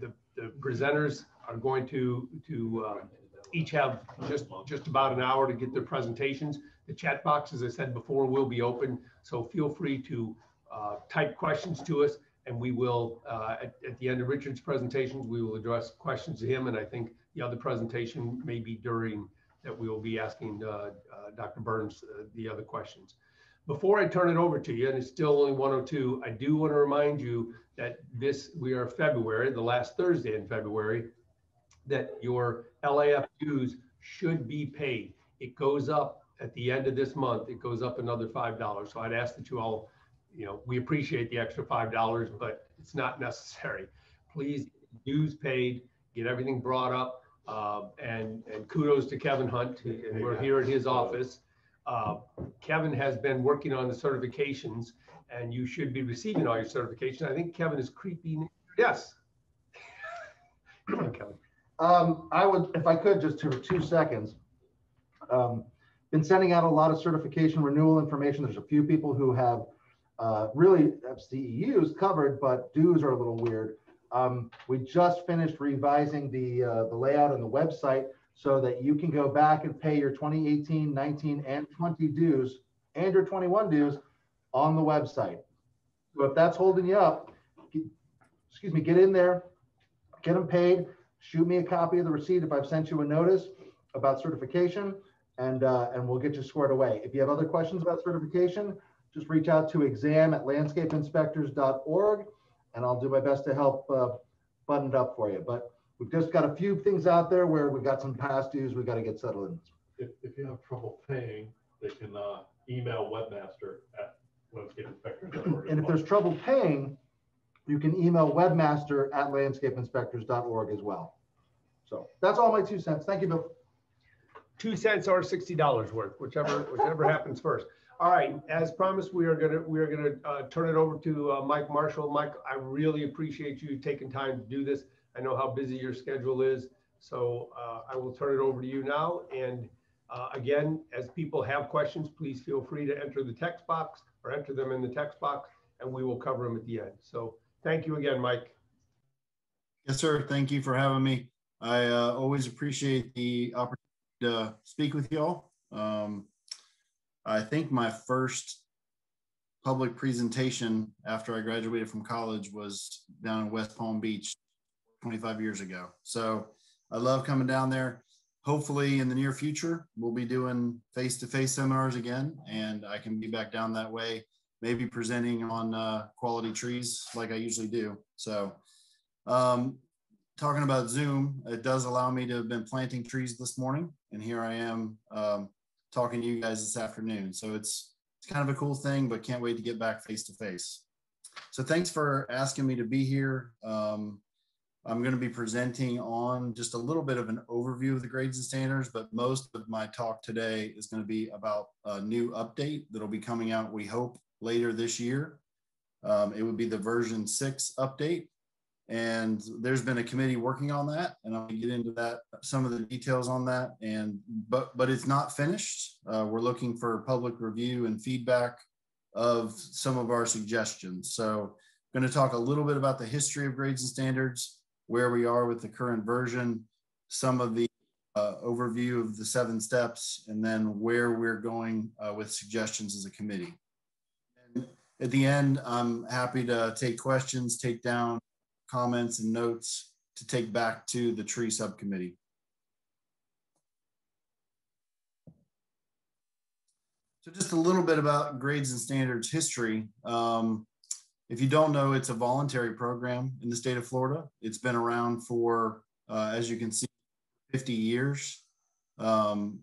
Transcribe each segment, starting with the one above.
The presenters are going to each have just about an hour to get their presentations. The chat box, as I said before, will be open, so feel free to type questions to us, and we will, at the end of Richard's presentations, we will address questions to him, and I think the other presentation may be during that we will be asking Dr. Burns the other questions. Before I turn it over to you, and it's still only 1:02, I do want to remind you that we are February, the last Thursday in February, that your LIAF dues should be paid. It goes up at the end of this month. It goes up another $5. So I'd ask that you all, we appreciate the extra $5, but it's not necessary. Please, dues paid, get everything brought up, and kudos to Kevin Hunt, and we're here at his office. Kevin has been working on the certifications, and you should be receiving all your certification. I think Kevin is creeping. Yes. Come on, Kevin. I would, if I could, just 2 seconds. Been sending out a lot of certification renewal information. There's a few people who have really have CEUs covered, but dues are a little weird. We just finished revising the layout and the website so that you can go back and pay your 2018, 19, and 20 dues and your 21 dues on the website. So if that's holding you up, get in there, get them paid. Shoot me a copy of the receipt if I've sent you a notice about certification, and we'll get you squared away. If you have other questions about certification, just reach out to exam@landscapeinspectors.org, and I'll do my best to help button it up for you. But we've just got a few things out there where we've got some past dues we've got to get settled in. If you have trouble paying, they can email webmaster@landscapeinspectors.org. And if there's trouble paying, you can email webmaster@landscapeinspectors.org as well. So that's all my 2 cents. Thank you, Bill. 2 cents or $60 worth, whichever happens first. All right, as promised, we are gonna turn it over to Mike Marshall. Mike, I really appreciate you taking time to do this. I know how busy your schedule is, so I will turn it over to you now. And again, as people have questions, please feel free to enter the text box or enter them in the text box, and we will cover them at the end. So thank you again, Mike. Yes, sir. Thank you for having me. I always appreciate the opportunity to speak with y'all. I think my first public presentation after I graduated from college was down in West Palm Beach 25 years ago. So I love coming down there. Hopefully in the near future, we'll be doing face-to-face seminars again, and I can be back down that way, maybe presenting on quality trees like I usually do. So talking about Zoom, it does allow me to have been planting trees this morning, and here I am talking to you guys this afternoon. So it's kind of a cool thing, but can't wait to get back face to face. So thanks for asking me to be here. I'm going to be presenting on just a little bit of an overview of the grades and standards, but most of my talk today is going to be about a new update that'll be coming out, we hope, later this year. It would be the version 6 update. And there's been a committee working on that, and I'll get into that, some of the details on that. But it's not finished. We're looking for public review and feedback of some of our suggestions. So I'm going to talk a little bit about the history of grades and standards, where we are with the current version, some of the overview of the 7 steps, and then where we're going with suggestions as a committee. And at the end, I'm happy to take questions, take down comments and notes to take back to the tree subcommittee. So just a little bit about grades and standards history. If you don't know, it's a voluntary program in the state of Florida. It's been around for, as you can see, 50 years. The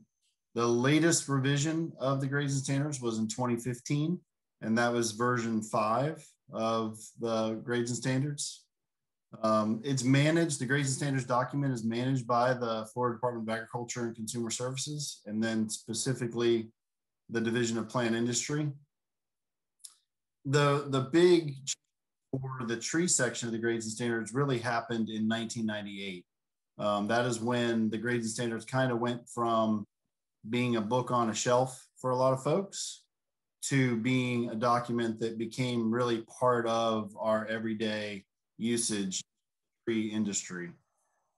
latest revision of the grades and standards was in 2015, and that was version 5 of the grades and standards. It's managed, the grades and standards document is managed by the Florida Department of Agriculture and Consumer Services, and then specifically the Division of Plant Industry. The big for the tree section of the grades and standards really happened in 1998. That is when the grades and standards kind of went from being a book on a shelf for a lot of folks to being a document that became really part of our everyday usage tree industry.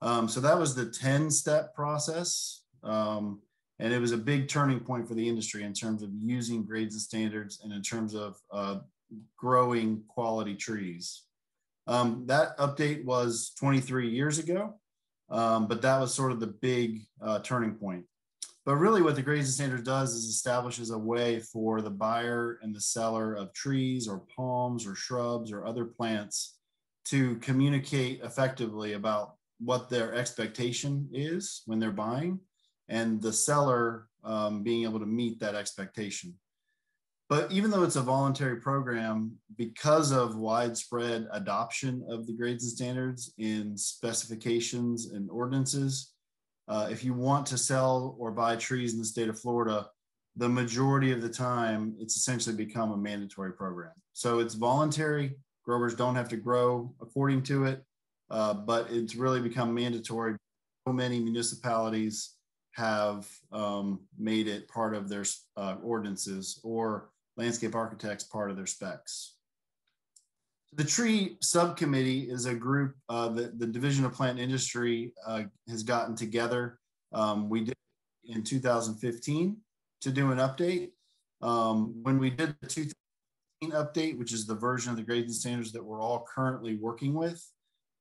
So that was the 10-step process. And it was a big turning point for the industry in terms of using grades and standards and in terms of growing quality trees. That update was 23 years ago, but that was sort of the big turning point. But really what the grades and standards does is establishes a way for the buyer and the seller of trees or palms or shrubs or other plants to communicate effectively about what their expectation is when they're buying, and the seller being able to meet that expectation. But even though it's a voluntary program, because of widespread adoption of the grades and standards in specifications and ordinances, if you want to sell or buy trees in the state of Florida, the majority of the time, it's essentially become a mandatory program. So it's voluntary. Growers don't have to grow according to it, but it's really become mandatory. So many municipalities have made it part of their ordinances, or landscape architects part of their specs. The tree subcommittee is a group that the Division of Plant Industry has gotten together. We did in 2015 to do an update. When we did the 2015 update, which is the version of the grades and standards that we're all currently working with,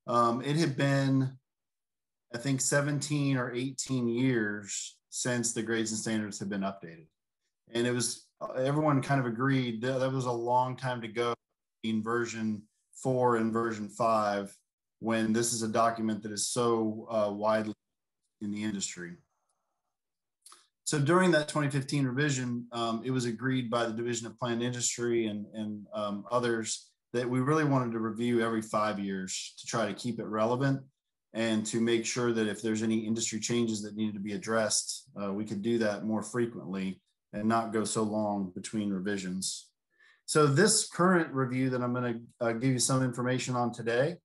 it had been, I think, 17 or 18 years since the grades and standards had been updated. And it was, everyone kind of agreed that was a long time to go in version 4 and version 5, when this is a document that is so widely in the industry. So during that 2015 revision, it was agreed by the Division of Plant Industry and others that we really wanted to review every 5 years to try to keep it relevant and to make sure that if there's any industry changes that needed to be addressed, we could do that more frequently and not go so long between revisions. So this current review that I'm going to give you some information on today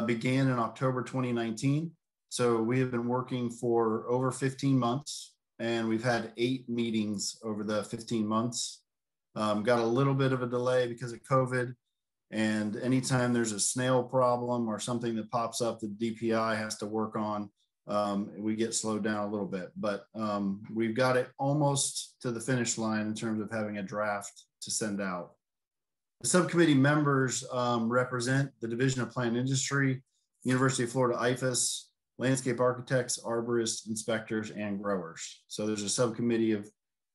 began in October 2019. So we have been working for over 15 months, and we've had 8 meetings over the 15 months. Got a little bit of a delay because of COVID, and anytime there's a snail problem or something that pops up that DPI has to work on, we get slowed down a little bit, but we've got it almost to the finish line in terms of having a draft to send out. The subcommittee members represent the Division of Plant Industry, University of Florida IFAS, landscape architects, arborists, inspectors, and growers. So there's a subcommittee of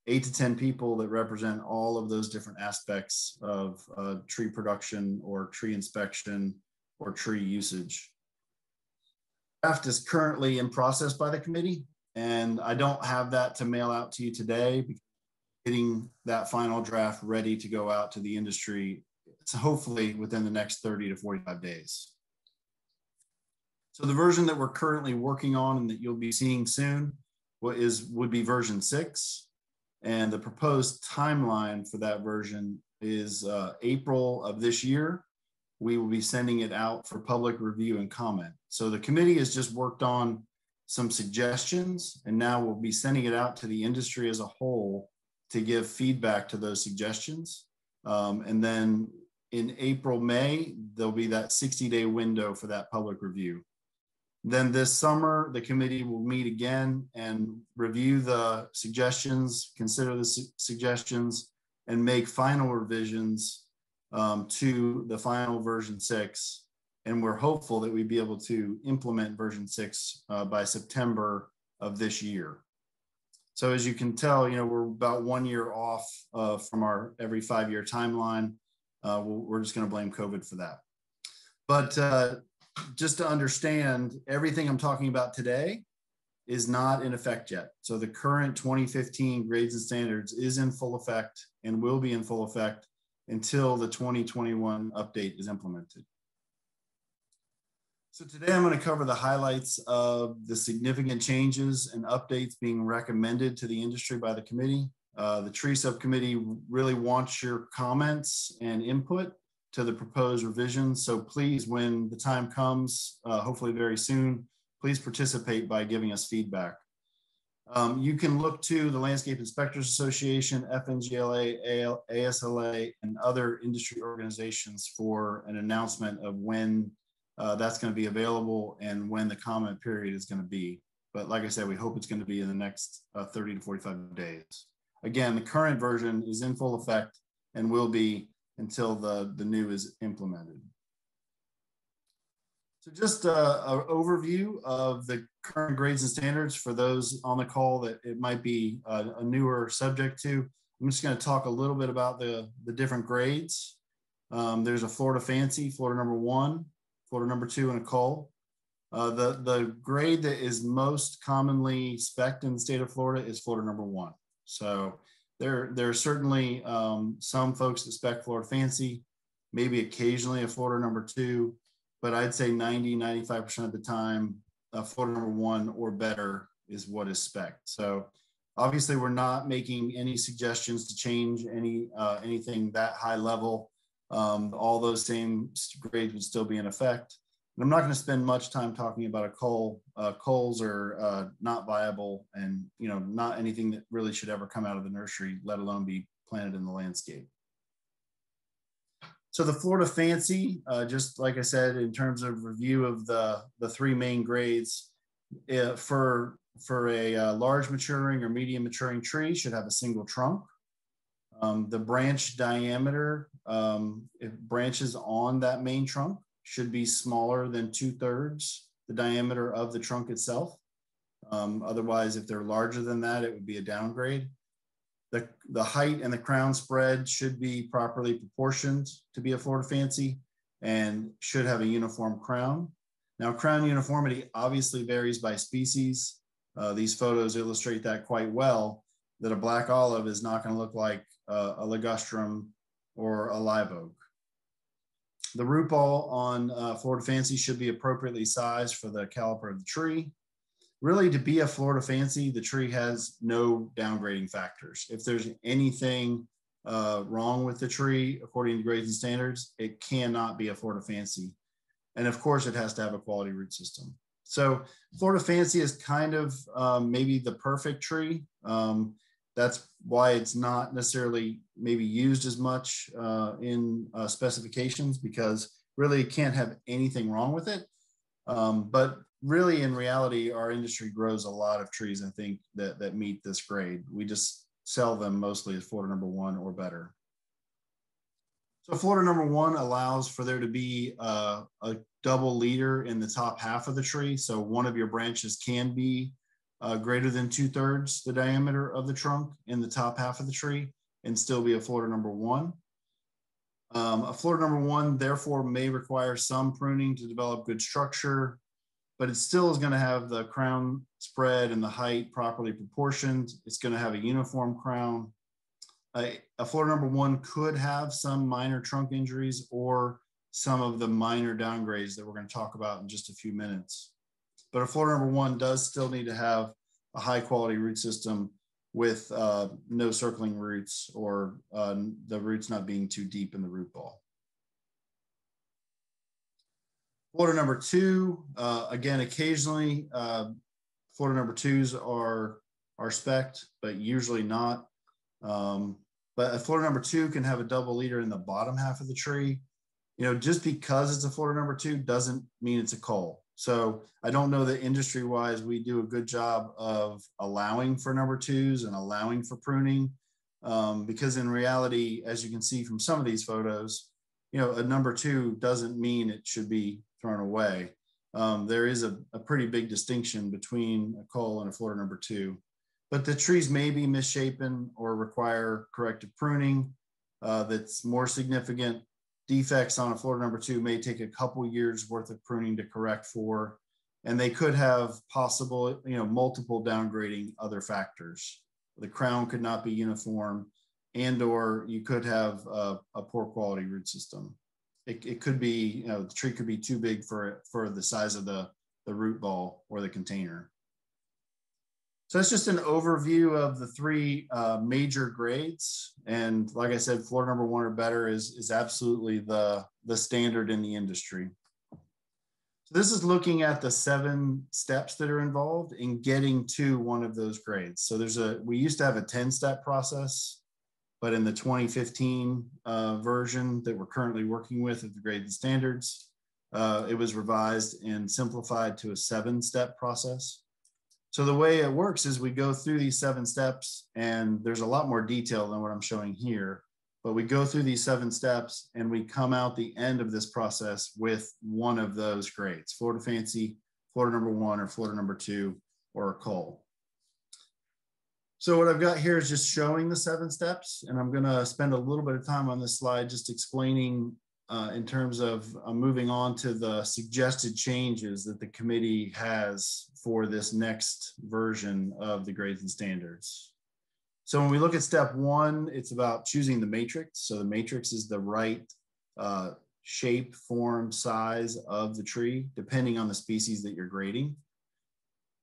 8 to 10 people that represent all of those different aspects of tree production or tree inspection or tree usage. Draft is currently in process by the committee, and I don't have that to mail out to you today because getting that final draft ready to go out to the industry, it's hopefully within the next 30 to 45 days. So the version that we're currently working on and that you'll be seeing soon would be version 6. And the proposed timeline for that version is April of this year. We will be sending it out for public review and comment. So the committee has just worked on some suggestions, and now we'll be sending it out to the industry as a whole to give feedback to those suggestions. And then in April, May, there'll be that 60-day window for that public review. Then this summer, the committee will meet again and review the suggestions, consider the suggestions, and make final revisions to the final version 6. And we're hopeful that we'd be able to implement version 6 by September of this year. So as you can tell, you know, we're about 1 year off from our every 5-year timeline. We're just going to blame COVID for that. But just to understand, everything I'm talking about today is not in effect yet. So the current 2015 grades and standards is in full effect and will be in full effect until the 2021 update is implemented. So today I'm going to cover the highlights of the significant changes and updates being recommended to the industry by the committee. The tree subcommittee really wants your comments and input to the proposed revisions. So please, when the time comes, hopefully very soon, please participate by giving us feedback. You can look to the Landscape Inspectors Association, FNGLA, ASLA, and other industry organizations for an announcement of when that's going to be available and when the comment period is going to be. But like I said, we hope it's going to be in the next 30 to 45 days. Again, the current version is in full effect and will be until the new is implemented. So just an overview of the current grades and standards for those on the call that it might be a newer subject to. I'm just going to talk a little bit about the different grades. There's a Florida Fancy, Florida number 1, Florida number 2, and a Cole. The grade that is most commonly spec'd in the state of Florida is Florida number 1. So there are certainly some folks that spec Florida Fancy, maybe occasionally a Florida number 2, but I'd say 90–95% of the time, Florida number 1 or better is what is spec'd. So obviously we're not making any suggestions to change anything that high level. All those same grades would still be in effect. And I'm not going to spend much time talking about a Cole. Coles are not viable and not anything that really should ever come out of the nursery, let alone be planted in the landscape. So the Florida Fancy, just like I said, in terms of review of the 3 main grades, for a large maturing or medium maturing tree should have a single trunk. The branch diameter, if branches on that main trunk, should be smaller than 2/3 the diameter of the trunk itself. Otherwise, if they're larger than that, it would be a downgrade. The height and the crown spread should be properly proportioned to be a Florida Fancy and should have a uniform crown. Now, crown uniformity obviously varies by species. These photos illustrate that quite well, that a black olive is not going to look like a ligustrum or a live oak. The root ball on Florida Fancy should be appropriately sized for the caliper of the tree. Really, to be a Florida Fancy, the tree has no downgrading factors. If there's anything wrong with the tree, according to grades and standards, it cannot be a Florida Fancy. And of course, it has to have a quality root system. So Florida Fancy is kind of maybe the perfect tree. That's why it's not necessarily maybe used as much in specifications, because really it can't have anything wrong with it. But really, in reality, our industry grows a lot of trees, I think, that meet this grade. We just sell them mostly as Florida number 1 or better. So Florida number 1 allows for there to be a double leader in the top half of the tree. So one of your branches can be greater than 2/3 the diameter of the trunk in the top half of the tree and still be a Florida number 1. A Florida number 1 therefore may require some pruning to develop good structure, but it still is going to have the crown spread and the height properly proportioned. It's going to have a uniform crown. A Florida number 1 could have some minor trunk injuries or some of the minor downgrades that we're going to talk about in just a few minutes. But a Florida number 1 does still need to have a high quality root system with no circling roots or the roots not being too deep in the root ball. Florida number 2, again, occasionally Florida number 2s are spec'd, but usually not. But a Florida number 2 can have a double leader in the bottom half of the tree. Just because it's a Florida number 2 doesn't mean it's a Cole. So I don't know that industry-wise we do a good job of allowing for number 2s and allowing for pruning, because in reality, as you can see from some of these photos, a number 2 doesn't mean it should be thrown away. There is a pretty big distinction between a Cole and a Florida number 2. But the trees may be misshapen or require corrective pruning that's more significant. Defects on a Florida number 2 may take a couple years worth of pruning to correct for, and they could have possible, multiple downgrading other factors. The crown could not be uniform, and/or you could have a poor quality root system. It could be, the tree could be too big for the size of the root ball or the container. So that's just an overview of the 3 major grades. And like I said, Florida number 1 or better is absolutely the standard in the industry. So this is looking at the 7 steps that are involved in getting to one of those grades. So we used to have a 10-step process, but in the 2015 version that we're currently working with the grades and standards, it was revised and simplified to a 7-step process. So the way it works is we go through these 7 steps, and there's a lot more detail than what I'm showing here, but we go through these 7 steps and we come out the end of this process with one of those grades: Florida Fancy, Florida number 1, or Florida number 2, or a Cole. So what I've got here is just showing the 7 steps, and I'm going to spend a little bit of time on this slide just explaining in terms of moving on to the suggested changes that the committee has for this next version of the grades and standards. So when we look at step 1, it's about choosing the matrix. So the matrix is the right shape, form, size of the tree, depending on the species that you're grading.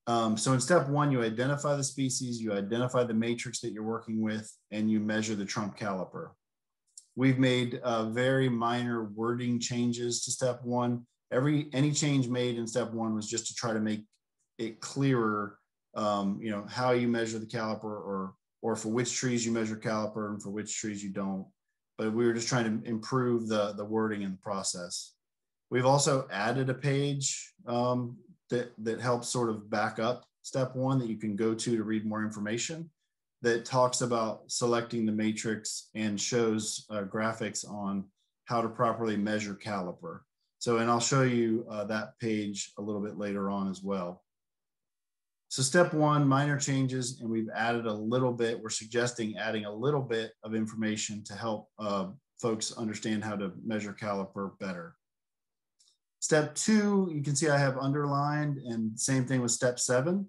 So in step 1, you identify the species, you identify the matrix that you're working with, and you measure the trunk caliper. We've made very minor wording changes to step 1. Any change made in step 1 was just to try to make it clearer, how you measure the caliper, or for which trees you measure caliper and for which trees you don't. But we were just trying to improve the wording in the process. We've also added a page that helps sort of back up step 1 that you can go to read more information, that talks about selecting the matrix and shows graphics on how to properly measure caliper. So, and I'll show you that page a little bit later on as well. So step 1, minor changes, and we've added a little bit, we're suggesting adding a little bit of information to help folks understand how to measure caliper better. Step 2, you can see I have underlined, and same thing with step 7.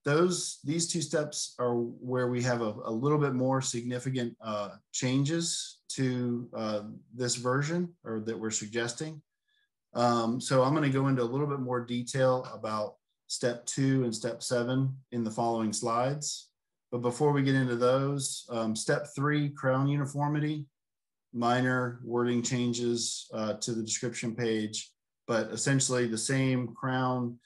These 2 steps are where we have a little bit more significant changes to this version, or that we're suggesting. So I'm going to go into a little bit more detail about step 2 and step 7 in the following slides. But before we get into those, step 3, crown uniformity, minor wording changes to the description page, but essentially the same crown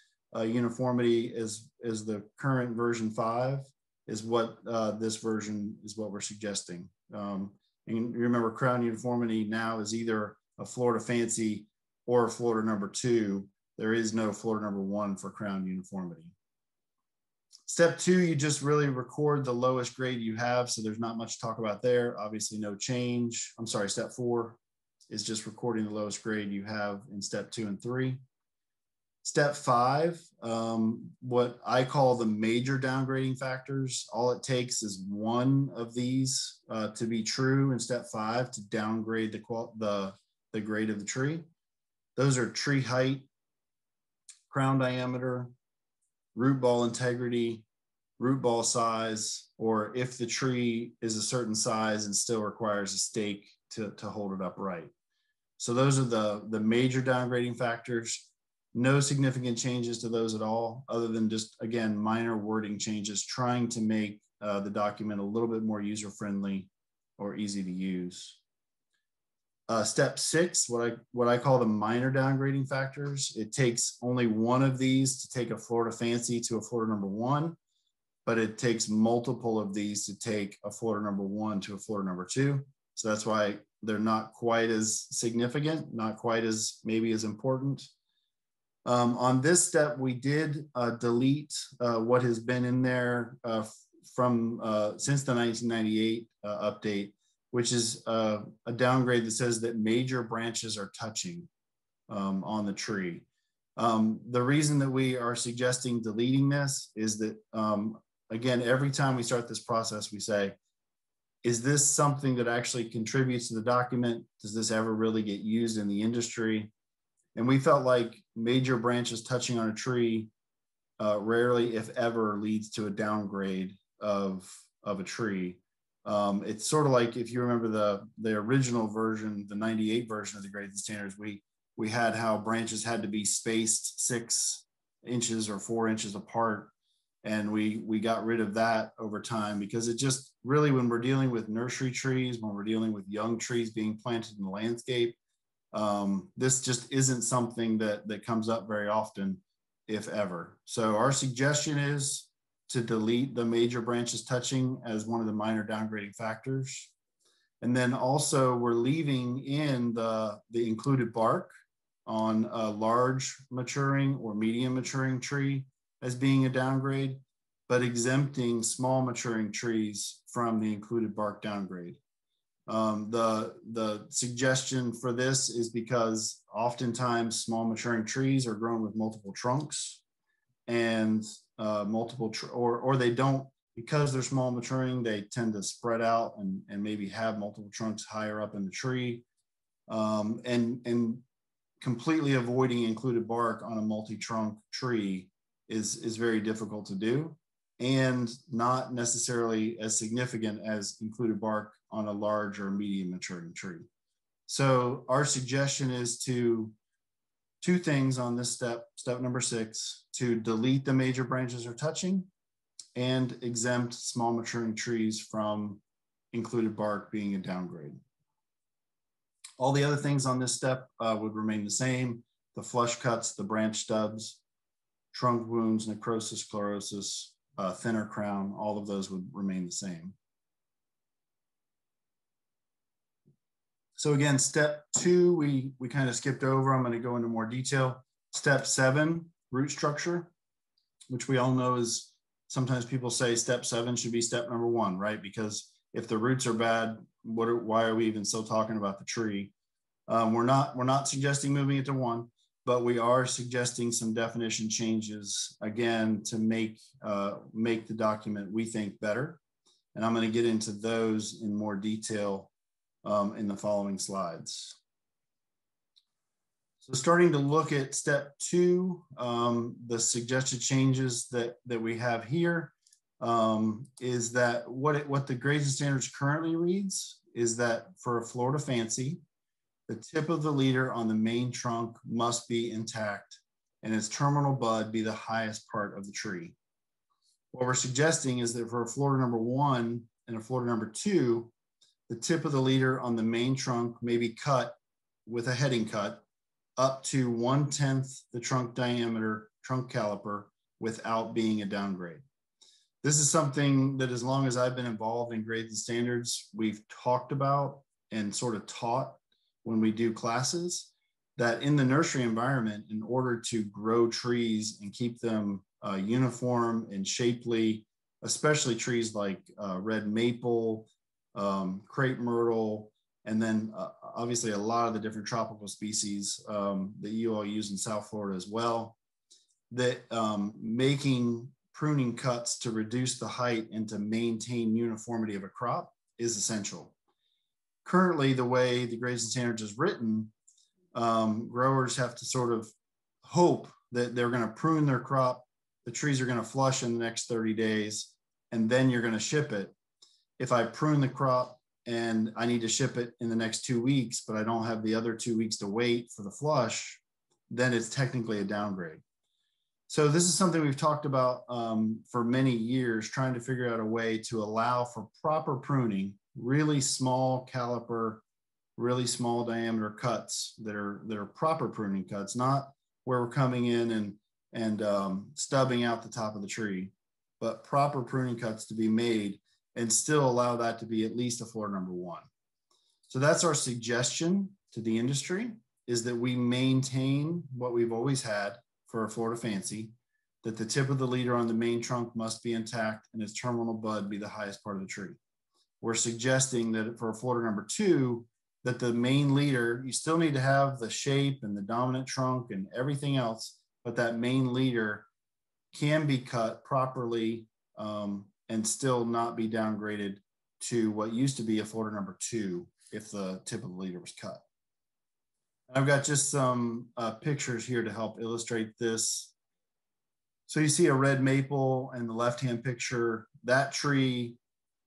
uniformity as the current version 5 is what this version is what we're suggesting. And remember, crown uniformity now is either a Florida Fancy or a Florida number 2. There is no Florida number 1 for crown uniformity. Step 2, you just really record the lowest grade you have. So there's not much to talk about there. Obviously no change. I'm sorry, step 4 is just recording the lowest grade you have in step 2 and 3. Step 5, what I call the major downgrading factors. All it takes is one of these to be true in step 5 to downgrade the grade of the tree. Those are tree height, crown diameter, root ball integrity, root ball size, or if the tree is a certain size and still requires a stake to hold it upright. So those are the major downgrading factors. No significant changes to those at all, other than just, again, minor wording changes, trying to make the document a little bit more user-friendly or easy to use. Step 6, what I call the minor downgrading factors. It takes only one of these to take a Florida Fancy to a Florida number 1, but it takes multiple of these to take a Florida number 1 to a Florida number 2. So that's why they're not quite as significant, not quite as maybe as important. On this step, we did delete what has been in there from since the 1998 update, which is a downgrade that says that major branches are touching on the tree. The reason that we are suggesting deleting this is that, again, every time we start this process, we say, is this something that actually contributes to the document? Does this ever really get used in the industry? And we felt like major branches touching on a tree rarely, if ever, leads to a downgrade of a tree. It's sort of like, if you remember the original version, the 98 version of the grades and standards, we had how branches had to be spaced 6 inches or 4 inches apart. And we got rid of that over time, because it just really, when we're dealing with nursery trees, when we're dealing with young trees being planted in the landscape, this just isn't something that comes up very often, if ever. So our suggestion is to delete the major branches touching as one of the minor downgrading factors. And then also we're leaving in the included bark. on a large maturing or medium maturing tree as being a downgrade, but exempting small maturing trees from the included bark downgrade. The suggestion for this is because oftentimes small maturing trees are grown with multiple trunks and or they don't, because they're small maturing, they tend to spread out and maybe have multiple trunks higher up in the tree. And completely avoiding included bark on a multi-trunk tree is very difficult to do, and not necessarily as significant as included bark on a large or medium maturing tree. So our suggestion is to two things on this step number 6, to delete the major branches or touching and exempt small maturing trees from included bark being a downgrade. All the other things on this step would remain the same. The flush cuts, the branch stubs, trunk wounds, necrosis, chlorosis, thinner crown, all of those would remain the same. So again, step 2, we kind of skipped over. I'm going to go into more detail. Step 7, root structure, which we all know is, sometimes people say step 7 should be step number 1, right? Because if the roots are bad, why are we even still talking about the tree? We're not suggesting moving it to 1, but we are suggesting some definition changes, again, to make the document, we think, better. And I'm going to get into those in more detail in the following slides. So starting to look at step 2, the suggested changes that we have here is that what the grades and standards currently reads is that for a Florida Fancy, the tip of the leader on the main trunk must be intact and its terminal bud be the highest part of the tree. What we're suggesting is that for a Florida number 1 and a Florida number 2, the tip of the leader on the main trunk may be cut with a heading cut up to 1/10 the trunk diameter trunk caliper without being a downgrade. This is something that, as long as I've been involved in grades and standards, we've talked about and sort of taught when we do classes, that in the nursery environment, in order to grow trees and keep them uniform and shapely, especially trees like red maple, crepe myrtle, and then obviously a lot of the different tropical species that you all use in South Florida as well, that making pruning cuts to reduce the height and to maintain uniformity of a crop is essential. Currently, the way the grades and standards is written, growers have to sort of hope that they're going to prune their crop, the trees are going to flush in the next 30 days, and then you're going to ship it. If I prune the crop and I need to ship it in the next 2 weeks, but I don't have the other 2 weeks to wait for the flush, then it's technically a downgrade. So this is something we've talked about for many years, trying to figure out a way to allow for proper pruning, really small caliper, really small diameter cuts that are proper pruning cuts, not where we're coming in and stubbing out the top of the tree, but proper pruning cuts to be made and still allow that to be at least a Florida number 1. So that's our suggestion to the industry, is that we maintain what we've always had for a Florida Fancy, that the tip of the leader on the main trunk must be intact and its terminal bud be the highest part of the tree. We're suggesting that for a Florida number 2, that the main leader, you still need to have the shape and the dominant trunk and everything else, but that main leader can be cut properly and still not be downgraded to what used to be a Florida number 2 if the tip of the leader was cut. I've got just some pictures here to help illustrate this. So you see a red maple in the left-hand picture. That tree,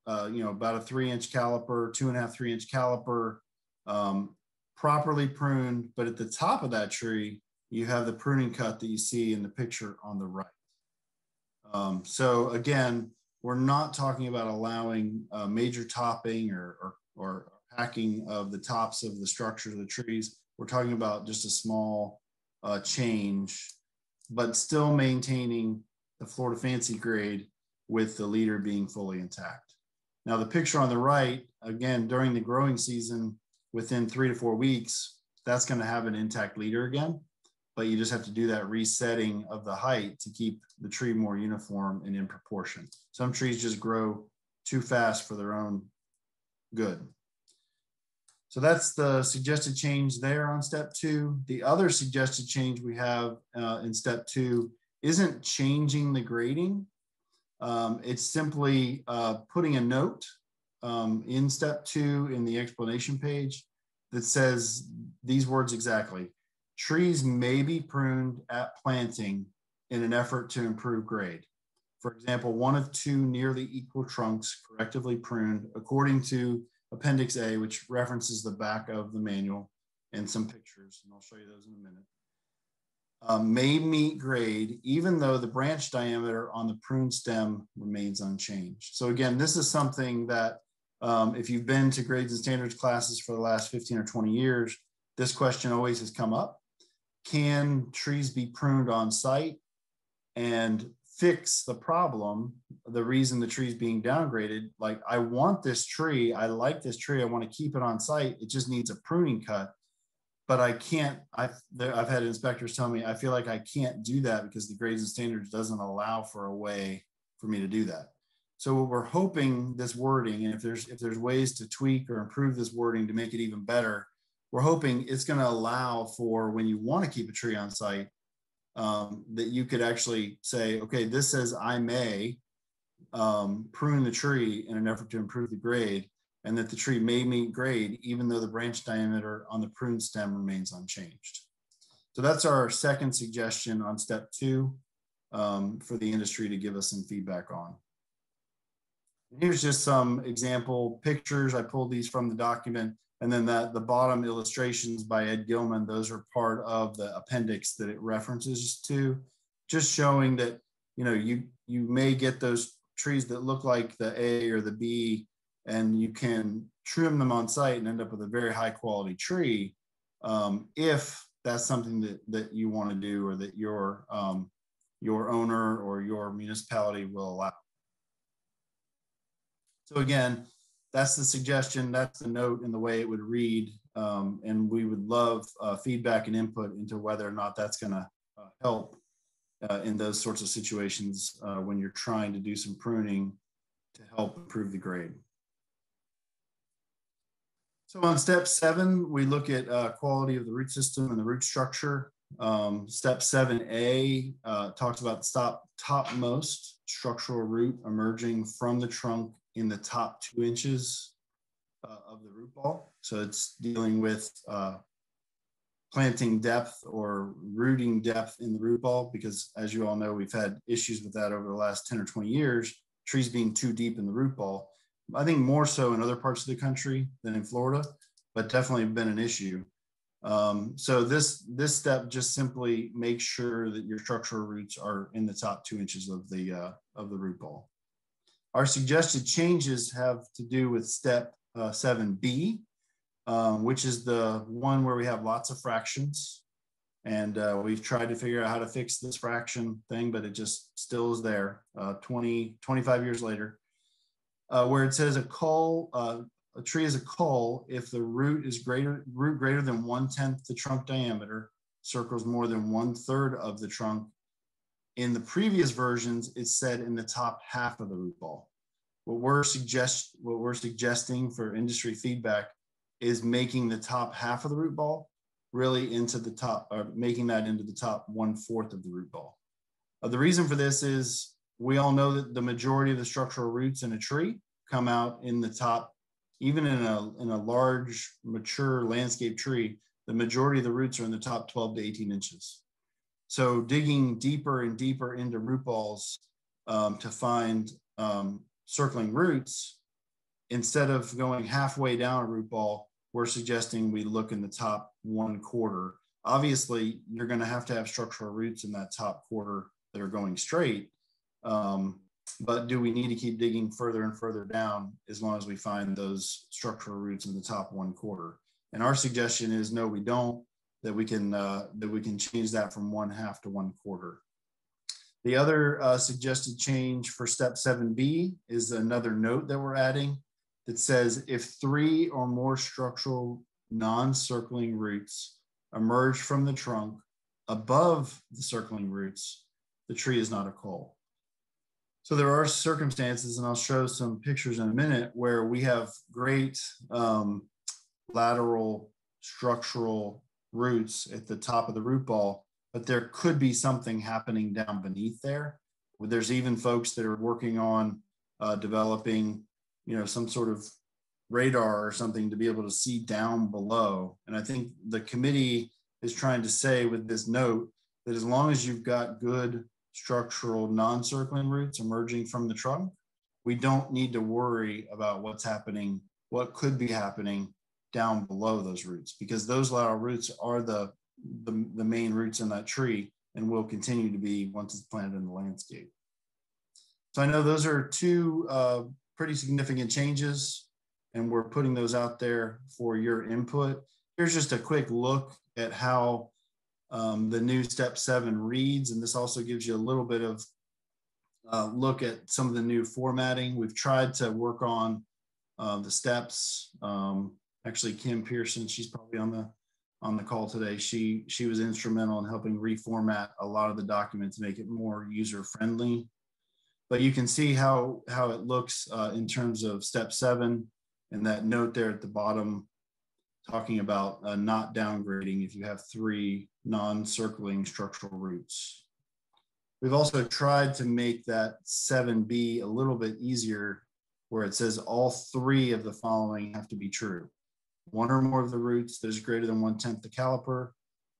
about a 3-inch caliper, 2.5, 3-inch caliper, properly pruned. But at the top of that tree, you have the pruning cut that you see in the picture on the right. So again, we're not talking about allowing major topping or hacking of the tops of the structures of the trees. We're talking about just a small change, but still maintaining the Florida Fancy grade with the leader being fully intact. Now the picture on the right, again, during the growing season, within 3 to 4 weeks, that's going to have an intact leader again, but you just have to do that resetting of the height to keep the tree more uniform and in proportion. Some trees just grow too fast for their own good. So that's the suggested change there on step 2. The other suggested change we have in step 2 isn't changing the grading. It's simply putting a note in step 2 in the explanation page that says these words exactly. Trees may be pruned at planting in an effort to improve grade. For example, 1 of 2 nearly equal trunks correctively pruned according to Appendix A, which references the back of the manual and some pictures, and I'll show you those in a minute, may meet grade even though the branch diameter on the pruned stem remains unchanged. So again, this is something that if you've been to grades and standards classes for the last 15 or 20 years, this question always has come up. Can trees be pruned on site and fix the problem, the reason the tree is being downgraded? Like, I want this tree, I like this tree, I want to keep it on site, it just needs a pruning cut, but I can't. I've had inspectors tell me, I feel like I can't do that because the grades and standards doesn't allow for a way for me to do that. So what we're hoping this wording, and if there's ways to tweak or improve this wording to make it even better, we're hoping it's going to allow for when you want to keep a tree on site, that you could actually say, okay, this says I may prune the tree in an effort to improve the grade, and that the tree may meet grade even though the branch diameter on the pruned stem remains unchanged. So that's our second suggestion on step 2 for the industry to give us some feedback on. And here's just some example pictures. I pulled these from the document, and then the bottom illustrations by Ed Gilman, those are part of the appendix that it references to, just showing that, you know, you may get those trees that look like the A or the B, and you can trim them on site and end up with a very high quality tree, if that's something that you want to do, or that your owner or your municipality will allow. So again, that's the suggestion, that's the note in the way it would read, and we would love feedback and input into whether or not that's going to help in those sorts of situations when you're trying to do some pruning to help improve the grade. So on step 7, we look at quality of the root system and the root structure. Step 7A talks about the topmost structural root emerging from the trunk in the top 2 inches of the root ball. So it's dealing with planting depth or rooting depth in the root ball, because as you all know, we've had issues with that over the last 10 or 20 years, trees being too deep in the root ball. I think more so in other parts of the country than in Florida, but definitely been an issue. So this step just simply makes sure that your structural roots are in the top 2 inches of the root ball. Our suggested changes have to do with step 7B, which is the one where we have lots of fractions. And we've tried to figure out how to fix this fraction thing, but it just still is there 25 years later, where it says a tree is a cull if the root greater than 1/10 the trunk diameter, circles more than 1/3 of the trunk. In the previous versions, it said in the top half of the root ball. What we're suggesting for industry feedback is making the top half of the root ball really into the top, or making that into the top 1/4 of the root ball. The reason for this is we all know that the majority of the structural roots in a tree come out in the top, even in a large mature landscape tree, the majority of the roots are in the top 12 to 18 inches. So digging deeper and deeper into root balls to find circling roots, instead of going halfway down a root ball, we're suggesting we look in the top 1/4. Obviously, you're going to have structural roots in that top quarter that are going straight. But do we need to keep digging further and further down as long as we find those structural roots in the top 1/4? And our suggestion is no, we don't. That we can change that from 1/2 to 1/4. The other suggested change for step 7B is another note that we're adding that says if 3 or more structural non-circling roots emerge from the trunk above the circling roots, the tree is not a coal. So there are circumstances, and I'll show some pictures in a minute, where we have great lateral structural roots at the top of the root ball, but there could be something happening down beneath there. There's even folks that are working on developing, some sort of radar or something to be able to see down below. And I think the committee is trying to say with this note that as long as you've got good structural non-circling roots emerging from the trunk, we don't need to worry about what's happening, what could be happening down below those roots, because those lateral roots are the main roots in that tree and will continue to be once it's planted in the landscape. So I know those are two pretty significant changes, and we're putting those out there for your input. Here's just a quick look at how the new step 7 reads, and this also gives you a little bit of look at some of the new formatting. We've tried to work on the steps. Actually, Kim Pearson, she's probably on the call today. She was instrumental in helping reformat a lot of the document to make it more user friendly. But you can see how it looks in terms of step 7, and that note there at the bottom talking about not downgrading if you have 3 non-circling structural roots. We've also tried to make that 7B a little bit easier, where it says all 3 of the following have to be true. 1 or more of the roots that is greater than 1/10 the caliper,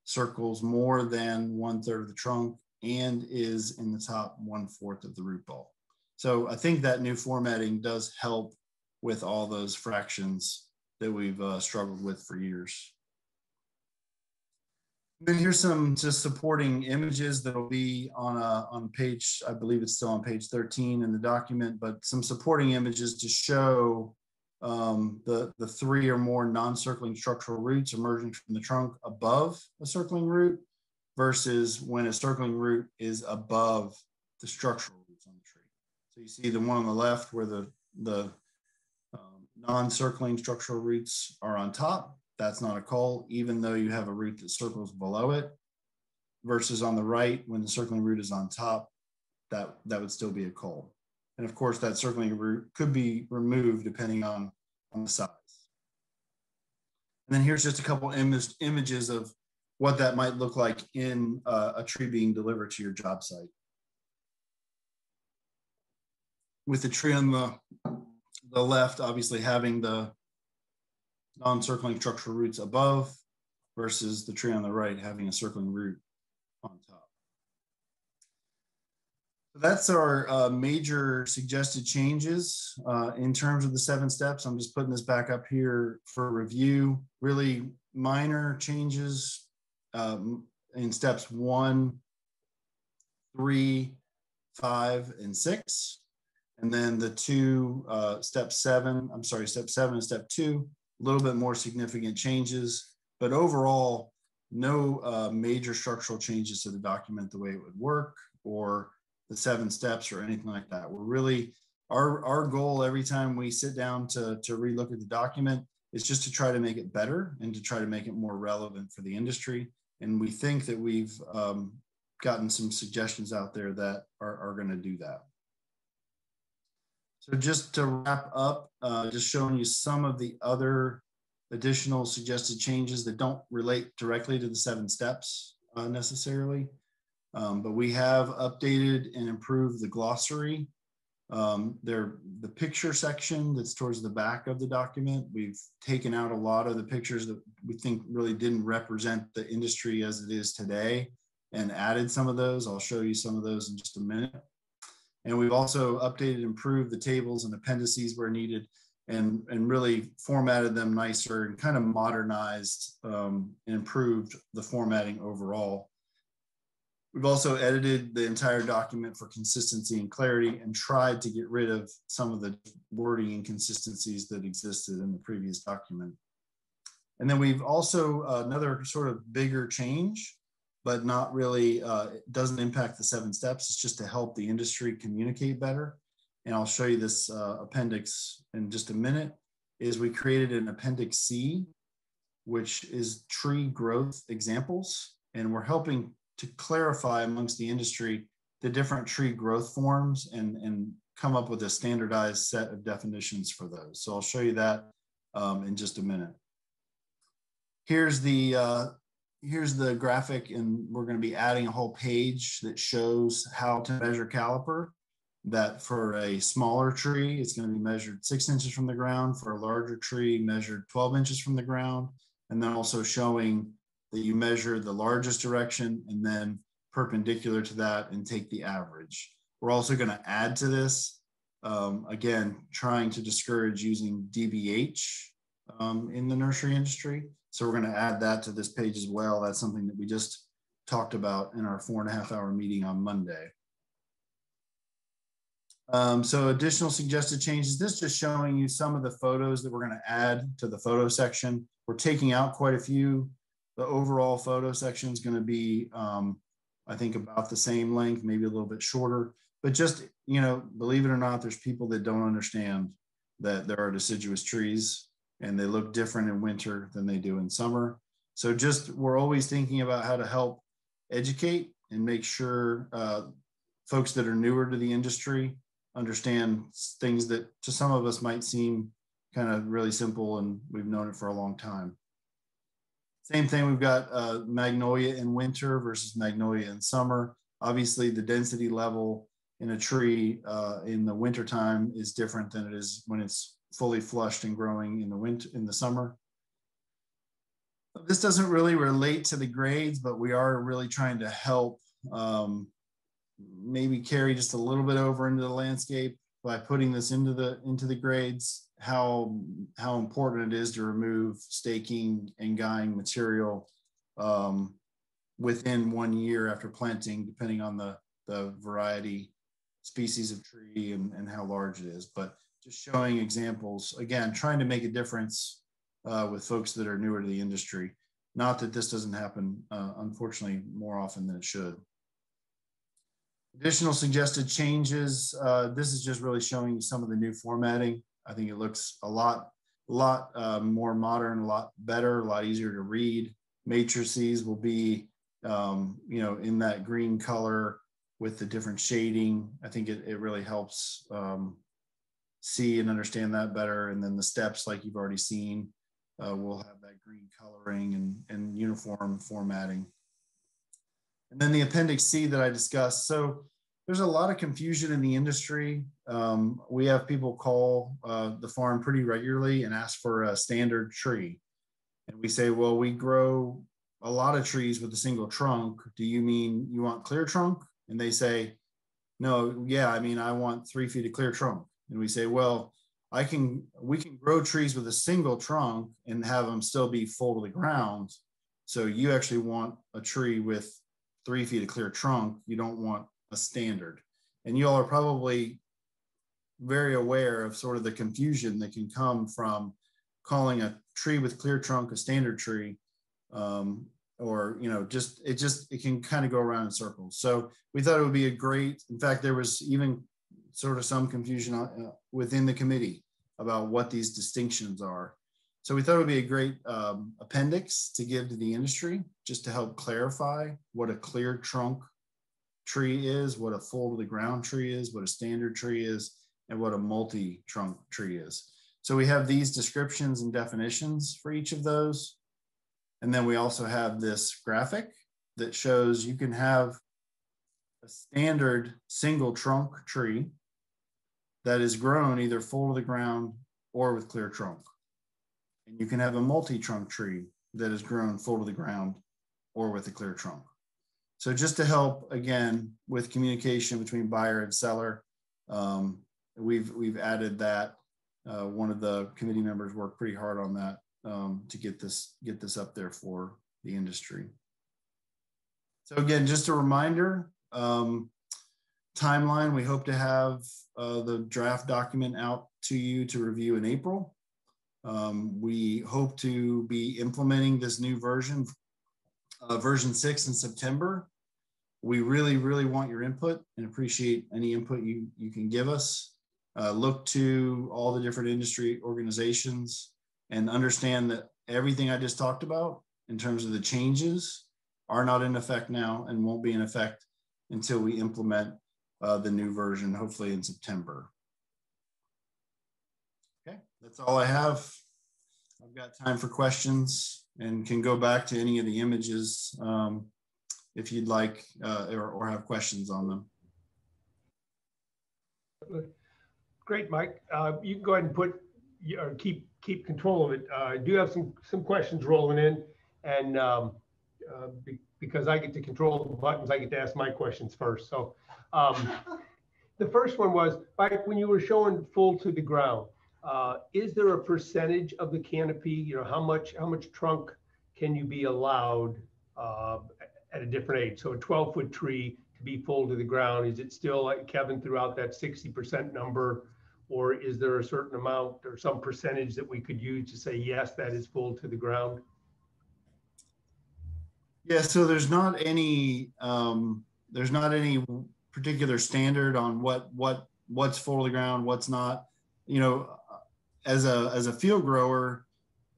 circles more than 1/3 of the trunk, and is in the top 1/4 of the root ball. So I think that new formatting does help with all those fractions that we've struggled with for years. Then here's some just supporting images that'll be on page, I believe it's still on page 13 in the document, but some supporting images to show the 3 or more non-circling structural roots emerging from the trunk above a circling root versus when a circling root is above the structural roots on the tree. So you see the one on the left where the non-circling structural roots are on top. That's not a coal, even though you have a root that circles below it, versus on the right, when the circling root is on top, that would still be a coal. And of course, that circling root could be removed depending on the size. And then here's just a couple images of what that might look like in a tree being delivered to your job site. With the tree on the left, obviously having the non-circling structural roots above versus the tree on the right having a circling root on top. So that's our major suggested changes in terms of the 7 steps. I'm just putting this back up here for review. Really minor changes in steps 1, 3, 5, and 6. And then the 2, step 7 and step 2, a little bit more significant changes, but overall, no major structural changes to the document the way it would work, or the 7 steps or anything like that. We're really, our goal every time we sit down to relook at the document is just to try to make it better and to try to make it more relevant for the industry. And we think that we've gotten some suggestions out there that are going to do that. So just to wrap up, just showing you some of the other additional suggested changes that don't relate directly to the 7 steps necessarily. But we have updated and improved the glossary. The picture section that's towards the back of the document, we've taken out a lot of the pictures that we think really didn't represent the industry as it is today and added some of those. I'll show you some of those in just a minute. And we've also updated and improved the tables and appendices where needed, and really formatted them nicer and kind of modernized and improved the formatting overall. We've also edited the entire document for consistency and clarity and tried to get rid of some of the wording inconsistencies that existed in the previous document. And then we've also, another sort of bigger change, but not really, it doesn't impact the 7 steps. It's just to help the industry communicate better. And I'll show you this appendix in just a minute, is we created an appendix C which is tree growth examples. And we're helping to clarify amongst the industry the different tree growth forms and come up with a standardized set of definitions for those. So I'll show you that in just a minute. Here's the graphic, and we're going to be adding a whole page that shows how to measure caliper. That for a smaller tree, it's going to be measured 6 inches from the ground. For a larger tree, measured 12 inches from the ground. And then also showing that you measure the largest direction and then perpendicular to that and take the average. We're also going to add to this, again, trying to discourage using DBH in the nursery industry. So we're going to add that to this page as well. That's something that we just talked about in our 4.5-hour meeting on Monday. So additional suggested changes. This is just showing you some of the photos that we're going to add to the photo section. We're taking out quite a few. The overall photo section is going to be, I think, about the same length, maybe a little bit shorter. But just, you know, believe it or not, there's people that don't understand that there are deciduous trees and they look different in winter than they do in summer. So just, we're always thinking about how to help educate and make sure folks that are newer to the industry understand things that to some of us might seem kind of really simple and we've known it for a long time. Same thing, we've got magnolia in winter versus magnolia in summer. Obviously the density level in a tree in the winter time is different than it is when it's fully flushed and growing in the summer. This doesn't really relate to the grades, but we are really trying to help maybe carry just a little bit over into the landscape by putting this into the grades, how important it is to remove staking and guying material within 1 year after planting, depending on the variety, species of tree and how large it is. But just showing examples, again, trying to make a difference with folks that are newer to the industry. Not that this doesn't happen, unfortunately, more often than it should. Additional suggested changes. This is just really showing you some of the new formatting. I think it looks a lot more modern, a lot better, a lot easier to read. Matrices will be, you know, in that green color with the different shading. I think it really helps see and understand that better. And then the steps, like you've already seen, will have that green coloring and uniform formatting. And then the Appendix C that I discussed. So there's a lot of confusion in the industry. We have people call the farm pretty regularly and ask for a standard tree. And we say, well, we grow a lot of trees with a single trunk. Do you mean you want clear trunk? And they say, no, yeah, I mean, I want 3 feet of clear trunk. And we say, well, we can grow trees with a single trunk and have them still be full to the ground. So you actually want a tree with 3 feet of clear trunk. You don't want a standard. And you all are probably very aware of sort of the confusion that can come from calling a tree with clear trunk a standard tree, or, you know, it can kind of go around in circles. So we thought it would be a great, in fact, there was even sort of some confusion within the committee about what these distinctions are. So we thought it would be a great appendix to give to the industry, just to help clarify what a clear trunk tree is, what a full to the ground tree is, what a standard tree is, and what a multi-trunk tree is. So we have these descriptions and definitions for each of those. And then we also have this graphic that shows you can have a standard single trunk tree that is grown either full to the ground or with clear trunk. And you can have a multi-trunk tree that is grown full to the ground or with a clear trunk. So just to help, again, with communication between buyer and seller, we've added that. One of the committee members worked pretty hard on that to get this up there for the industry. So again, just a reminder, timeline, we hope to have the draft document out to you to review in April. We hope to be implementing this new version, version 6 in September. We really, really want your input and appreciate any input you can give us. Look to all the different industry organizations and understand that everything I just talked about in terms of the changes are not in effect now and won't be in effect until we implement the new version, hopefully in September. Okay, that's all I have. I've got time for questions and can go back to any of the images if you'd like or have questions on them. Great, Mike. You can go ahead and put or keep control of it. I do have some questions rolling in, and because I get to control the buttons, I get to ask my questions first. So the first one was, Mike, when you were showing full to the ground, is there a percentage of the canopy? You know, how much trunk can you be allowed at a different age? So a 12-foot tree to be full to the ground, is it still, like Kevin threw out that 60% number, or is there a certain amount or some percentage that we could use to say, yes, that is full to the ground? Yeah, so there's not any particular standard on what's full to the ground, what's not. You know, as a field grower,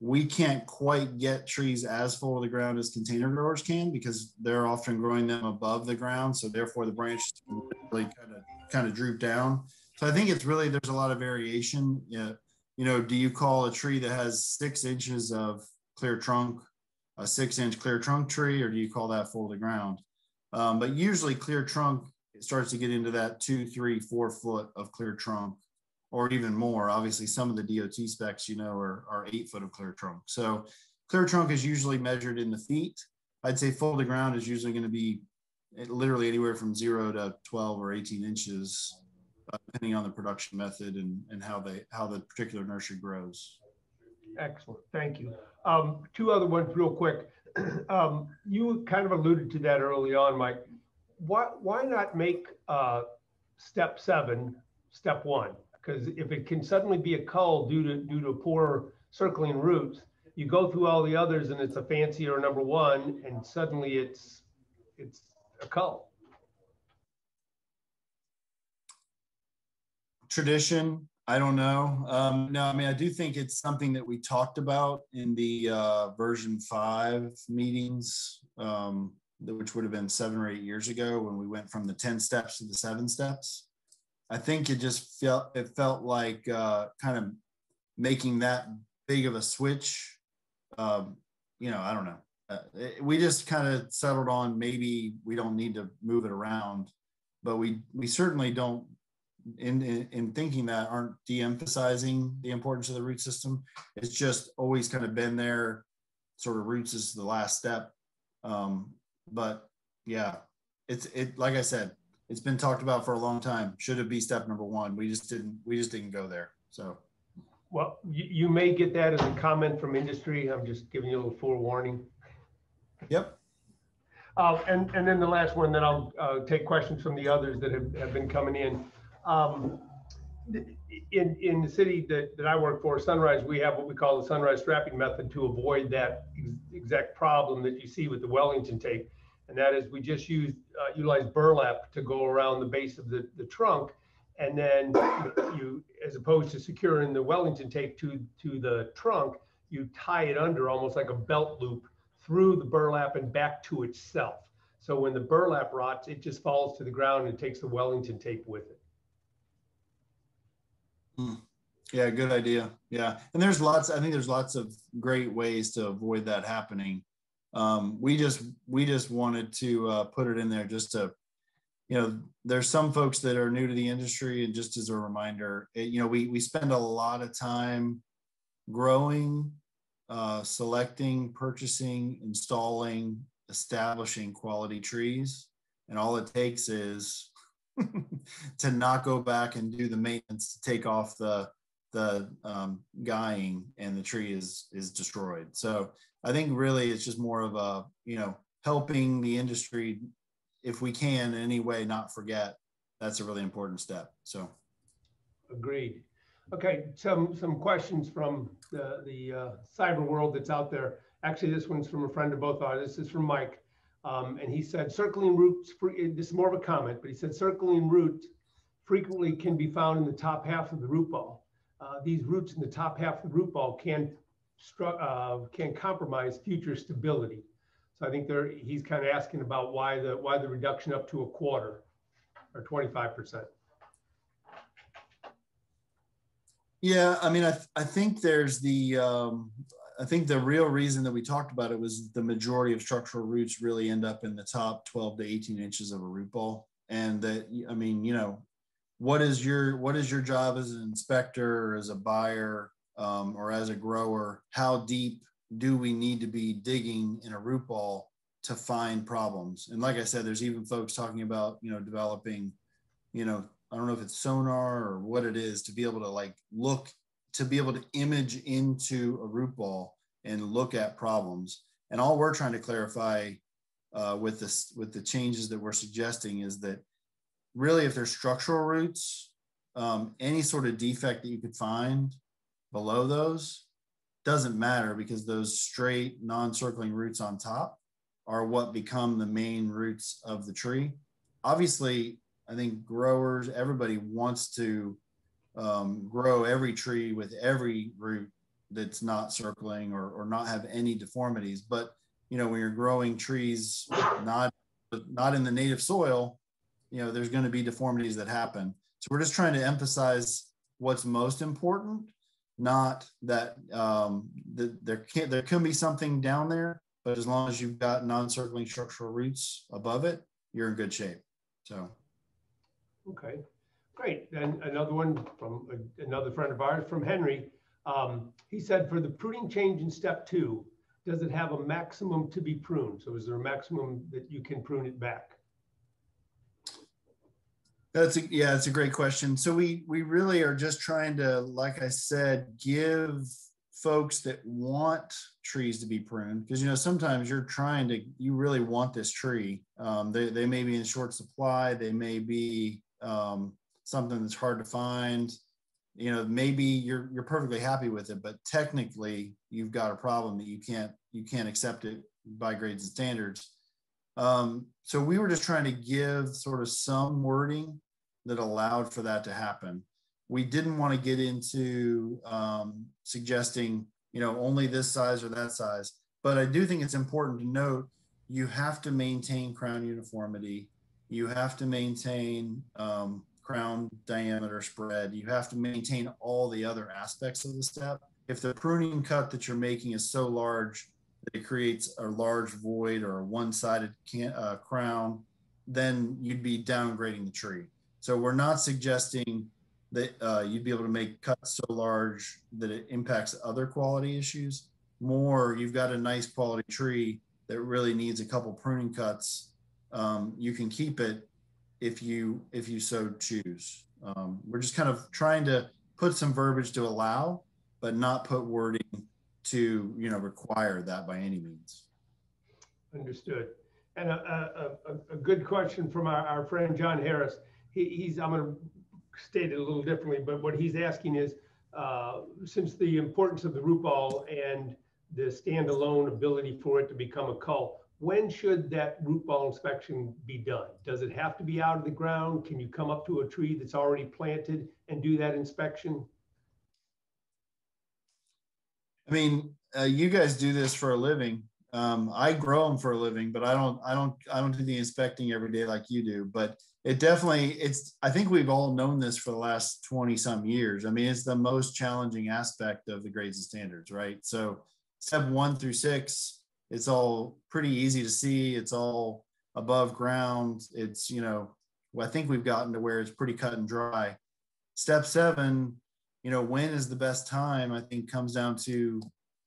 we can't quite get trees as full to the ground as container growers can, because they're often growing them above the ground, so therefore the branches really kind of droop down. So I think it's really, there's a lot of variation. You know, do you call a tree that has 6 inches of clear trunk a 6-inch clear trunk tree, or do you call that full to the ground? But usually clear trunk, it starts to get into that 2, 3, 4 foot of clear trunk, or even more. Obviously, some of the DOT specs, you know, are 8 foot of clear trunk. So clear trunk is usually measured in the feet. I'd say full to ground is usually going to be literally anywhere from 0 to 12 or 18 inches, depending on the production method and how the particular nursery grows. Excellent, thank you. 2 other ones real quick. You kind of alluded to that early on, Mike. Why not make step 7 step 1? Because if it can suddenly be a cull due to poor circling roots, you go through all the others and it's a fancier number 1, and suddenly it's a cull. Tradition, I don't know. No, I mean, I do think it's something that we talked about in the version 5 meetings, which would have been 7 or 8 years ago when we went from the 10 steps to the 7 steps. I think it just felt like kind of making that big of a switch. You know, I don't know. We just kind of settled on maybe we don't need to move it around, but we certainly don't, in thinking that, aren't de-emphasizing the importance of the root system. It's just always kind of been there. Sort of roots is the last step. But yeah, like I said, it's been talked about for a long time. Should it be step number 1? We just didn't go there. So, well, you may get that as a comment from industry. I'm just giving you a little forewarning. Yep. And then the last one, then I'll take questions from the others that have been coming in. In the city that I work for, Sunrise, we have what we call the Sunrise strapping method to avoid that exact problem that you see with the Wellington tape. And that is, we just utilize burlap to go around the base of the trunk. And then you, as opposed to securing the Wellington tape to the trunk, you tie it under almost like a belt loop through the burlap and back to itself. So when the burlap rots, it just falls to the ground and takes the Wellington tape with it. Yeah, good idea. Yeah. And I think there's lots of great ways to avoid that happening. We just wanted to put it in there just to, you know, there's some folks that are new to the industry, and just as a reminder, you know, we spend a lot of time growing, selecting, purchasing, installing, establishing quality trees. And all it takes is to not go back and do the maintenance to take off the guying, and the tree is destroyed. So I think really it's just more of a, you know, helping the industry, if we can in any way not forget. That's a really important step. So agreed. Okay, some questions from the cyber world that's out there. Actually, this one's from a friend of both ours. This is from Mike. And he said, circling roots, this is more of a comment, but he said, circling roots frequently can be found in the top half of the root ball. These roots in the top half of the root ball can can compromise future stability. So I think he's kind of asking about why the reduction up to a quarter or 25%. Yeah, I mean, I think there's I think the real reason that we talked about it was the majority of structural roots really end up in the top 12 to 18 inches of a root ball. And that, I mean, you know, what is your job as an inspector or as a buyer or as a grower? How deep do we need to be digging in a root ball to find problems? And like I said, there's even folks talking about, you know, developing, you know, I don't know if it's sonar or what it is, to be able to like to be able to image into a root ball and look at problems. And all we're trying to clarify with the changes that we're suggesting is that really, if there's structural roots, any sort of defect that you could find below those doesn't matter, because those straight non-circling roots on top are what become the main roots of the tree. Obviously, I think growers, everybody wants to grow every tree with every root that's not circling or not have any deformities. But, you know, when you're growing trees not in the native soil, you know, there's going to be deformities that happen. So we're just trying to emphasize what's most important, not that there can be something down there, but as long as you've got non-circling structural roots above it, you're in good shape. So. Okay, great. Then another one from another friend of ours, from Henry. He said, for the pruning change in step 2, does it have a maximum to be pruned? So is there a maximum that you can prune it back? Understood. And a good question from our friend John Harris. I'm going to state it a little differently, but what he's asking is, since the importance of the root ball and the standalone ability for it to become a cull, when should that root ball inspection be done? Does it have to be out of the ground? Can you come up to a tree that's already planted and do that inspection? I mean, you guys do this for a living. I grow them for a living, but I don't do the inspecting every day like you do. But it definitely, I think we've all known this for the last 20 some years. I mean, it's the most challenging aspect of the grades and standards, right? So step 1 through 6, it's all pretty easy to see. It's all above ground. It's, you know, I think we've gotten to where it's pretty cut and dry. Step 7, you know, when is the best time, I think comes down to,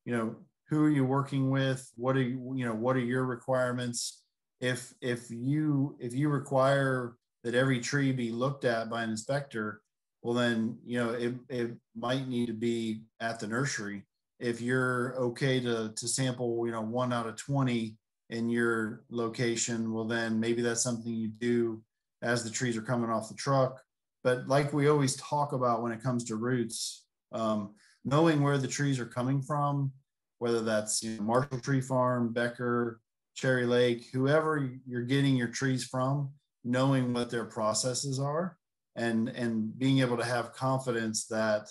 you know, who are you working with? What are your requirements? If you require that every tree be looked at by an inspector, well then, you know, it might need to be at the nursery. If you're okay to sample, you know, 1 out of 20 in your location, well then maybe that's something you do as the trees are coming off the truck. But like we always talk about when it comes to roots, knowing where the trees are coming from, whether that's, you know, Marshall Tree Farm, Becker, Cherry Lake, whoever you're getting your trees from, knowing what their processes are and being able to have confidence that,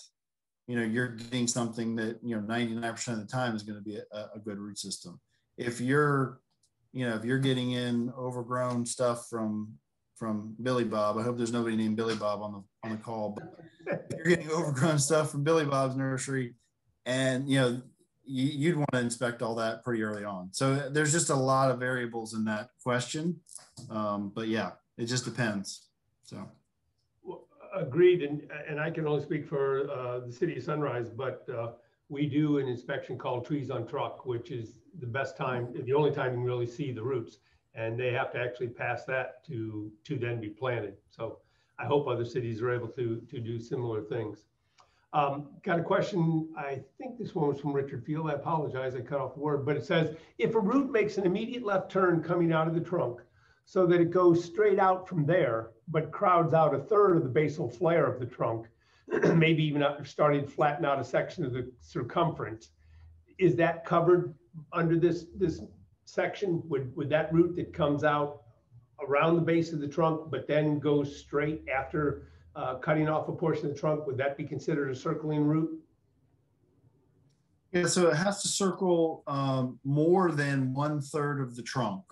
you're getting something that, 99% of the time is going to be a good root system. If you're getting in overgrown stuff from Billy Bob, I hope there's nobody named Billy Bob on the call, but if you're getting overgrown stuff from Billy Bob's nursery, and you'd want to inspect all that pretty early on. So there's just a lot of variables in that question. But yeah, it just depends. So. Well, agreed. And I can only speak for the city of Sunrise, but we do an inspection called Trees on Truck, which is the best time, the only time you can really see the roots. And they have to actually pass that to then be planted. So I hope other cities are able to do similar things. Got a question. I think this one was from Richard Field. I apologize, I cut off the word, but it says, if a root makes an immediate left turn coming out of the trunk so that it goes straight out from there, but crowds out a third of the basal flare of the trunk, maybe even starting to flatten out a section of the circumference, is that covered under this section? Would that root that comes out around the base of the trunk, but then goes straight after cutting off a portion of the trunk, would that be considered a circling root? Yeah, so it has to circle more than 1/3 of the trunk.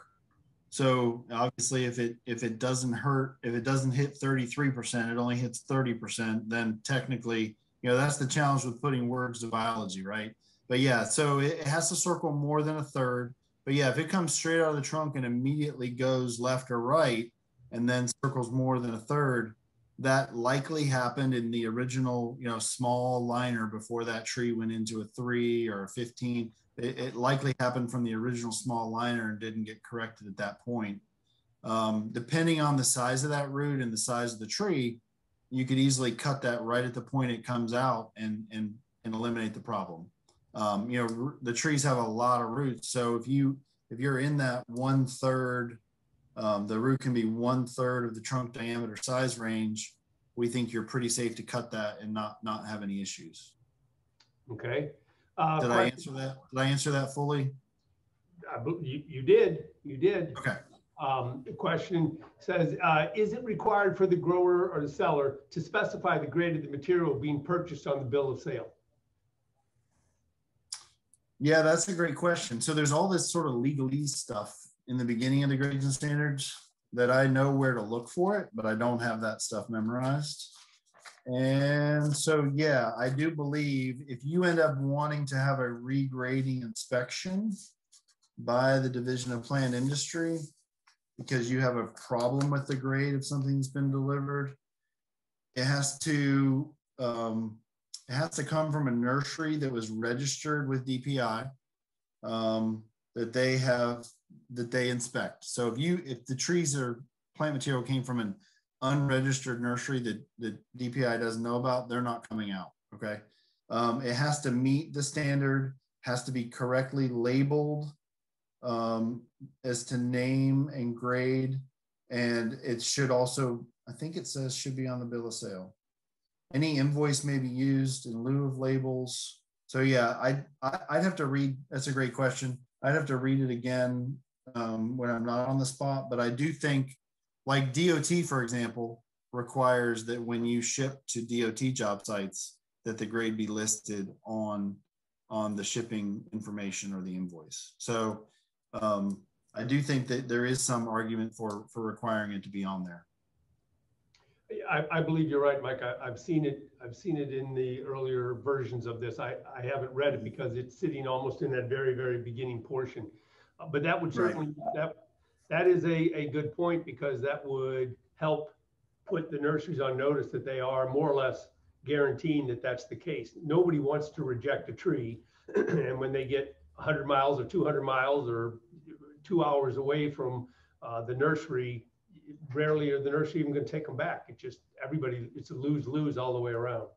So obviously, if it doesn't hit 33%, it only hits 30%. Then technically, that's the challenge with putting words to biology, right? But yeah, so it has to circle more than 1/3. But yeah, if it comes straight out of the trunk and immediately goes left or right, and then circles more than 1/3, that likely happened in the original, small liner before that tree went into a 3 or a 15. It likely happened from the original small liner and didn't get corrected at that point. Depending on the size of that root and the size of the tree, you could easily cut that right at the point it comes out and eliminate the problem. The trees have a lot of roots. So if you're in that 1/3, the root can be 1/3 of the trunk diameter size range, we think you're pretty safe to cut that and not have any issues. Okay. Did I answer that? Did I answer that fully? You did. Okay. The question says, is it required for the grower or the seller to specify the grade of the material being purchased on the bill of sale? Yeah, that's a great question. So there's all this sort of legalese stuff in the beginning of the grades and standards that I know where to look for it, but I don't have that stuff memorized. And so, yeah, I do believe if you end up wanting to have a regrading inspection by the Division of Plant Industry because you have a problem with the grade of something that's been delivered, it has to come from a nursery that was registered with DPI, that they inspect. So if the trees or plant material came from an unregistered nursery that DPI doesn't know about, they're not coming out. Okay. It has to meet the standard, has to be correctly labeled as to name and grade. And it should also, I think it says should be on the bill of sale. Any invoice may be used in lieu of labels. So yeah, I'd have to read, that's a great question. I'd have to read it again when I'm not on the spot, but I do think like DOT, for example, requires that when you ship to DOT job sites that the grade be listed on the shipping information or the invoice. So I do think that there is some argument for requiring it to be on there. I believe you're right, Mike. I've seen it in the earlier versions of this. I haven't read it because it's sitting almost in that very, very beginning portion. But that would certainly, that is a good point, because that would help put the nurseries on notice that they are more or less guaranteeing that that's the case. Nobody wants to reject a tree. And when they get 100 miles or 200 miles or 2 hours away from the nursery, rarely are the nursery even going to take them back. It's just everybody, it's a lose-lose all the way around.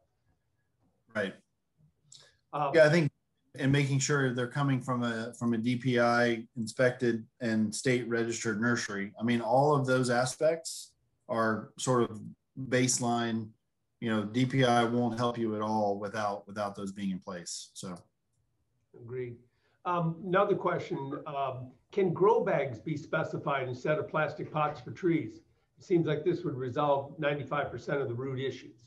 Right. Yeah, I think, and making sure they're coming from a DPI inspected and state registered nursery. I mean, all of those aspects are sort of baseline. DPI won't help you at all without those being in place. So, agreed. Another question, can grow bags be specified instead of plastic pots for trees? It seems like this would resolve 95% of the root issues.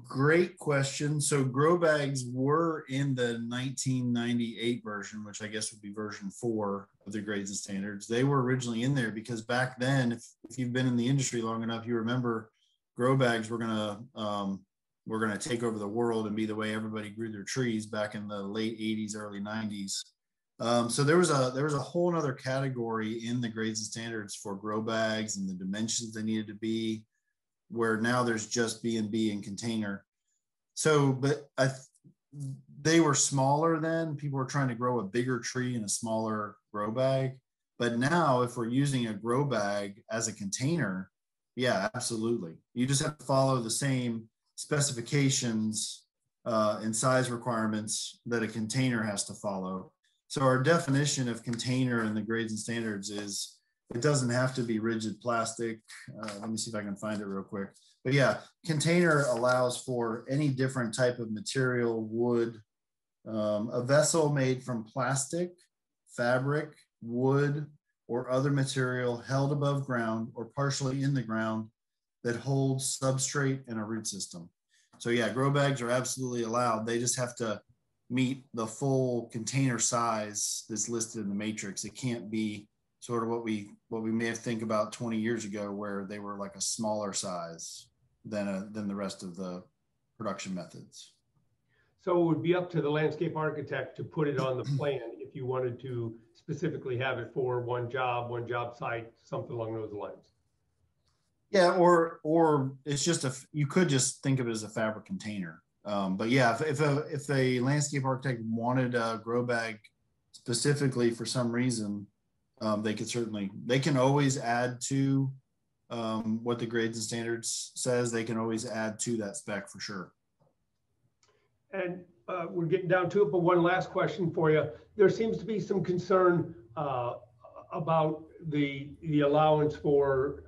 Great question. So grow bags were in the 1998 version, which I guess would be version 4 of the grades and standards. They were originally in there because back then, if you've been in the industry long enough, you remember grow bags were gonna take over the world and be the way everybody grew their trees back in the late 80s, early 90s. So there was a whole other category in the grades and standards for grow bags and the dimensions they needed to be, where now there's just B&B and container. So, but they were smaller then. People were trying to grow a bigger tree in a smaller grow bag. But now if we're using a grow bag as a container, yeah, absolutely. You just have to follow the same specifications and size requirements that a container has to follow. So our definition of container in the grades and standards is it doesn't have to be rigid plastic. Let me see if I can find it real quick. But yeah, container allows for any different type of material, wood, a vessel made from plastic, fabric, wood, or other material held above ground or partially in the ground that holds substrate and a root system. So yeah, grow bags are absolutely allowed. They just have to meet the full container size that's listed in the matrix. It can't be sort of what we may have think about 20 years ago, where they were like a smaller size than the rest of the production methods. So it would be up to the landscape architect to put it on the plan if you wanted to specifically have it for one job site, something along those lines. Yeah, or it's just you could just think of it as a fabric container. But yeah, if a landscape architect wanted a grow bag specifically for some reason, they can always add to what the grades and standards says. They can always add to that spec for sure. And we're getting down to it, but one last question for you. There seems to be some concern about the allowance for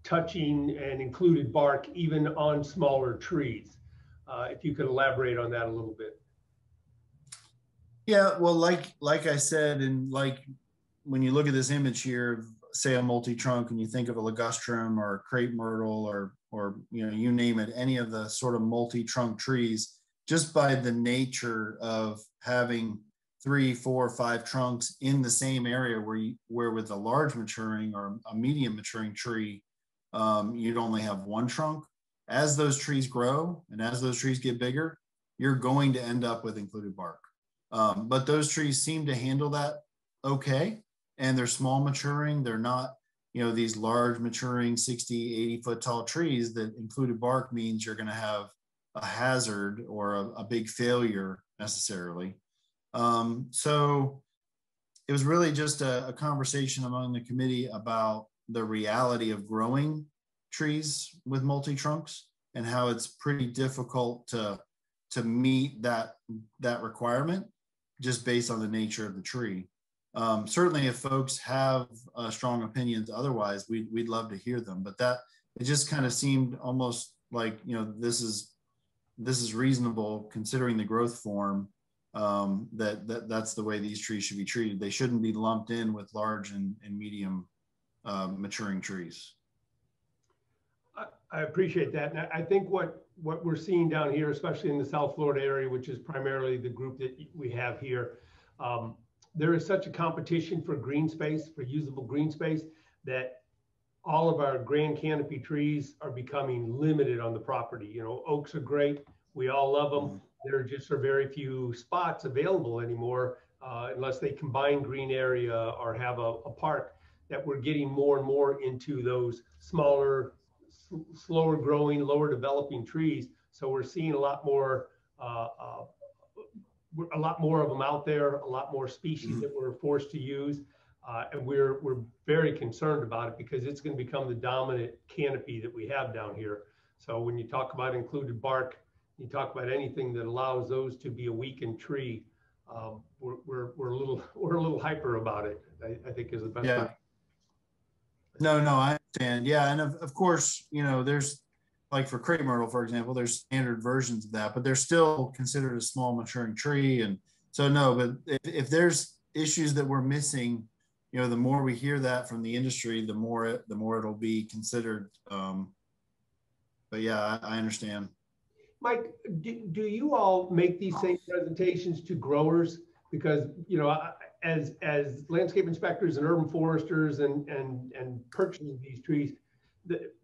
touching and included bark even on smaller trees. If you could elaborate on that a little bit. Yeah, well, like I said, and like when you look at this image here, say a multi-trunk, and you think of a ligustrum or a crepe myrtle or you name it, any of the sort of multi-trunk trees, just by the nature of having 3, 4, 5 trunks in the same area where with a large maturing or a medium maturing tree, you'd only have one trunk. As those trees grow and as those trees get bigger, you're going to end up with included bark. But those trees seem to handle that okay. And they're small maturing. They're not, these large maturing 60, 80 foot tall trees that included bark means you're going to have a hazard or a big failure necessarily. So it was really just a conversation among the committee about the reality of growing trees with multi-trunks and how it's pretty difficult to meet that requirement just based on the nature of the tree. Certainly if folks have strong opinions otherwise, we'd love to hear them, but it just kind of seemed almost like, this is reasonable considering the growth form, that's the way these trees should be treated. They shouldn't be lumped in with large and medium maturing trees. I appreciate that. And I think what we're seeing down here, especially in the South Florida area, which is primarily the group that we have here, there is such a competition for green space, for usable green space, that all of our grand canopy trees are becoming limited on the property. Oaks are great. We all love them. There just are very few spots available anymore, unless they combine green area or have a park, that we're getting more and more into those smaller, slower growing, lower developing trees. So we're seeing a lot more of them out there, a lot more species that we're forced to use. And we're very concerned about it because it's going to become the dominant canopy that we have down here. So when you talk about included bark, you talk about anything that allows those to be a weakened tree, we're a little hyper about it, I think is the best way. No, I understand. Yeah, and of course, there's like for crepe myrtle, for example, there's standard versions of that, but they're still considered a small maturing tree. And so no, but if there's issues that we're missing, the more we hear that from the industry, the more it'll be considered yeah, I understand. Mike, do you all make these same presentations to growers? Because, you know, as landscape inspectors and urban foresters and purchasing these trees,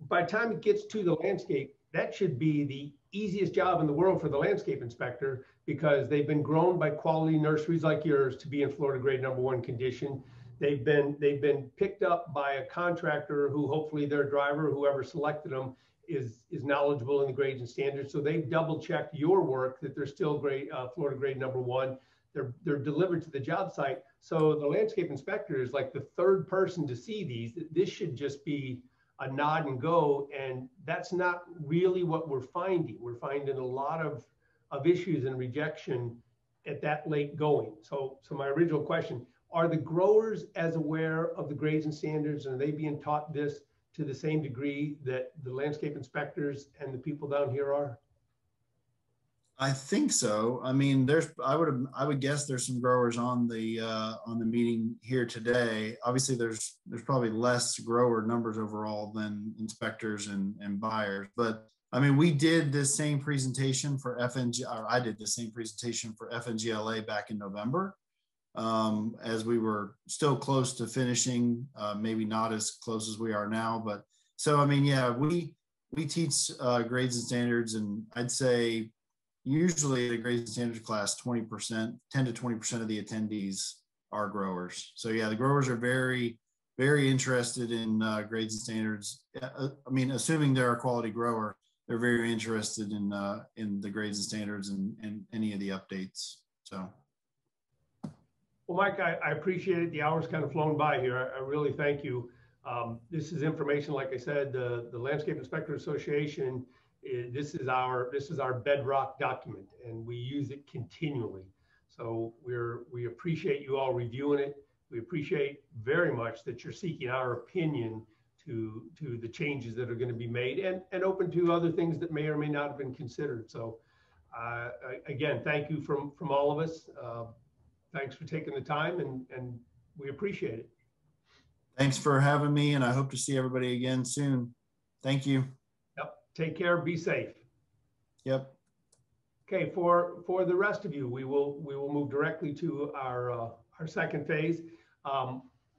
by the time it gets to the landscape, that should be the easiest job in the world for the landscape inspector, because they've been grown by quality nurseries like yours to be in Florida grade #1 condition. They've been picked up by a contractor who hopefully their driver, whoever selected them, is knowledgeable in the grades and standards. So they've double checked your work that they're still great, Florida grade #1. They're delivered to the job site. So the landscape inspector is like the third person to see these. This should just be a nod and go. And that's not really what we're finding. We're finding a lot of issues and rejection at that late going. So my original question, are the growers as aware of the grades and standards, and are they being taught this to the same degree that the landscape inspectors and the people down here are? I think so. I mean, I would guess there's some growers on the meeting here today. Obviously, there's probably less grower numbers overall than inspectors and buyers. But I mean, we did this same presentation for FNG, or I did the same presentation for FNGLA back in November, as we were still close to finishing, maybe not as close as we are now. But so, I mean, yeah, we teach grades and standards, and I'd say usually the grades and standards class, 20%, 10 to 20% of the attendees are growers. So yeah, the growers are very, very interested in grades and standards. I mean, assuming they're a quality grower, they're very interested in the grades and standards and any of the updates. So. Well, Mike, I appreciate it. The hour's kind of flown by here. I really thank you. This is information, like I said, the Landscape Inspector Association, this is our bedrock document, and we use it continually. So we appreciate you all reviewing it. We appreciate very much that you're seeking our opinion to the changes that are going to be made, and open to other things that may or may not have been considered. So again, thank you from all of us. Thanks for taking the time, and we appreciate it. Thanks for having me, and I hope to see everybody again soon. Thank you. Yep. Take care. Be safe. Yep. Okay. For the rest of you, we will move directly to our second phase.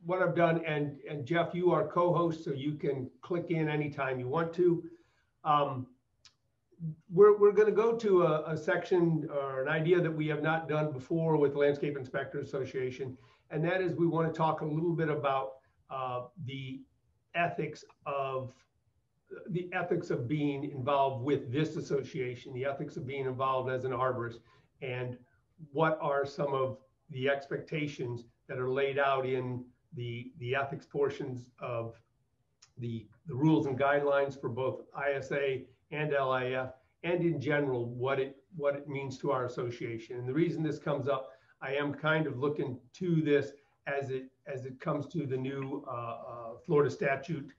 What I've done, and Jeff, you are co-host, so you can click in anytime you want to. We're going to go to a section or an idea that we have not done before with the Landscape Inspector Association, and that is we want to talk a little bit about the ethics of being involved with this association, the ethics of being involved as an arborist, and what are some of the expectations that are laid out in the ethics portions of the rules and guidelines for both ISA and LIAF, and in general, what it means to our association. And the reason this comes up, I am kind of looking to this as it comes to the new Florida statute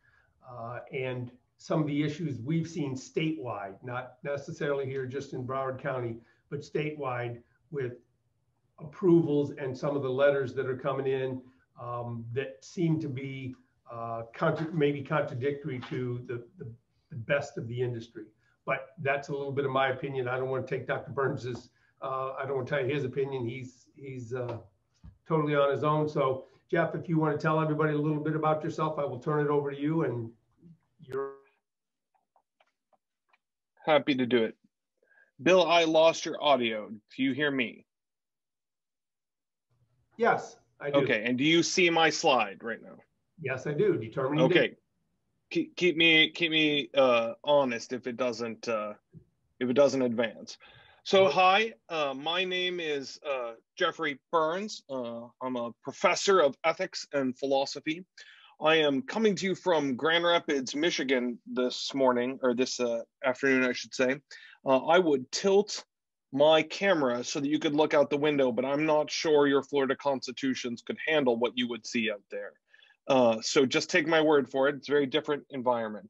and some of the issues we've seen statewide, not necessarily here just in Broward County, but statewide, with approvals and some of the letters that are coming in that seem to be maybe contradictory to the best of the industry. But that's a little bit of my opinion. I don't want to take Dr. Burns's, I don't want to tell you his opinion. He's totally on his own. So Jeff, if you want to tell everybody a little bit about yourself, I will turn it over to you, and you're happy to do it. Bill, I lost your audio. Do you hear me? Yes, I do. Okay, and do you see my slide right now? Yes, I do. Determining. Okay. Keep me honest if it doesn't advance. So hi, my name is Jeffrey Burns. I'm a professor of ethics and philosophy. I am coming to you from Grand Rapids, Michigan this morning, or this afternoon, I should say. I would tilt my camera so that you could look out the window, but I'm not sure your Florida constitutions could handle what you would see out there. So just take my word for it. It's a very different environment.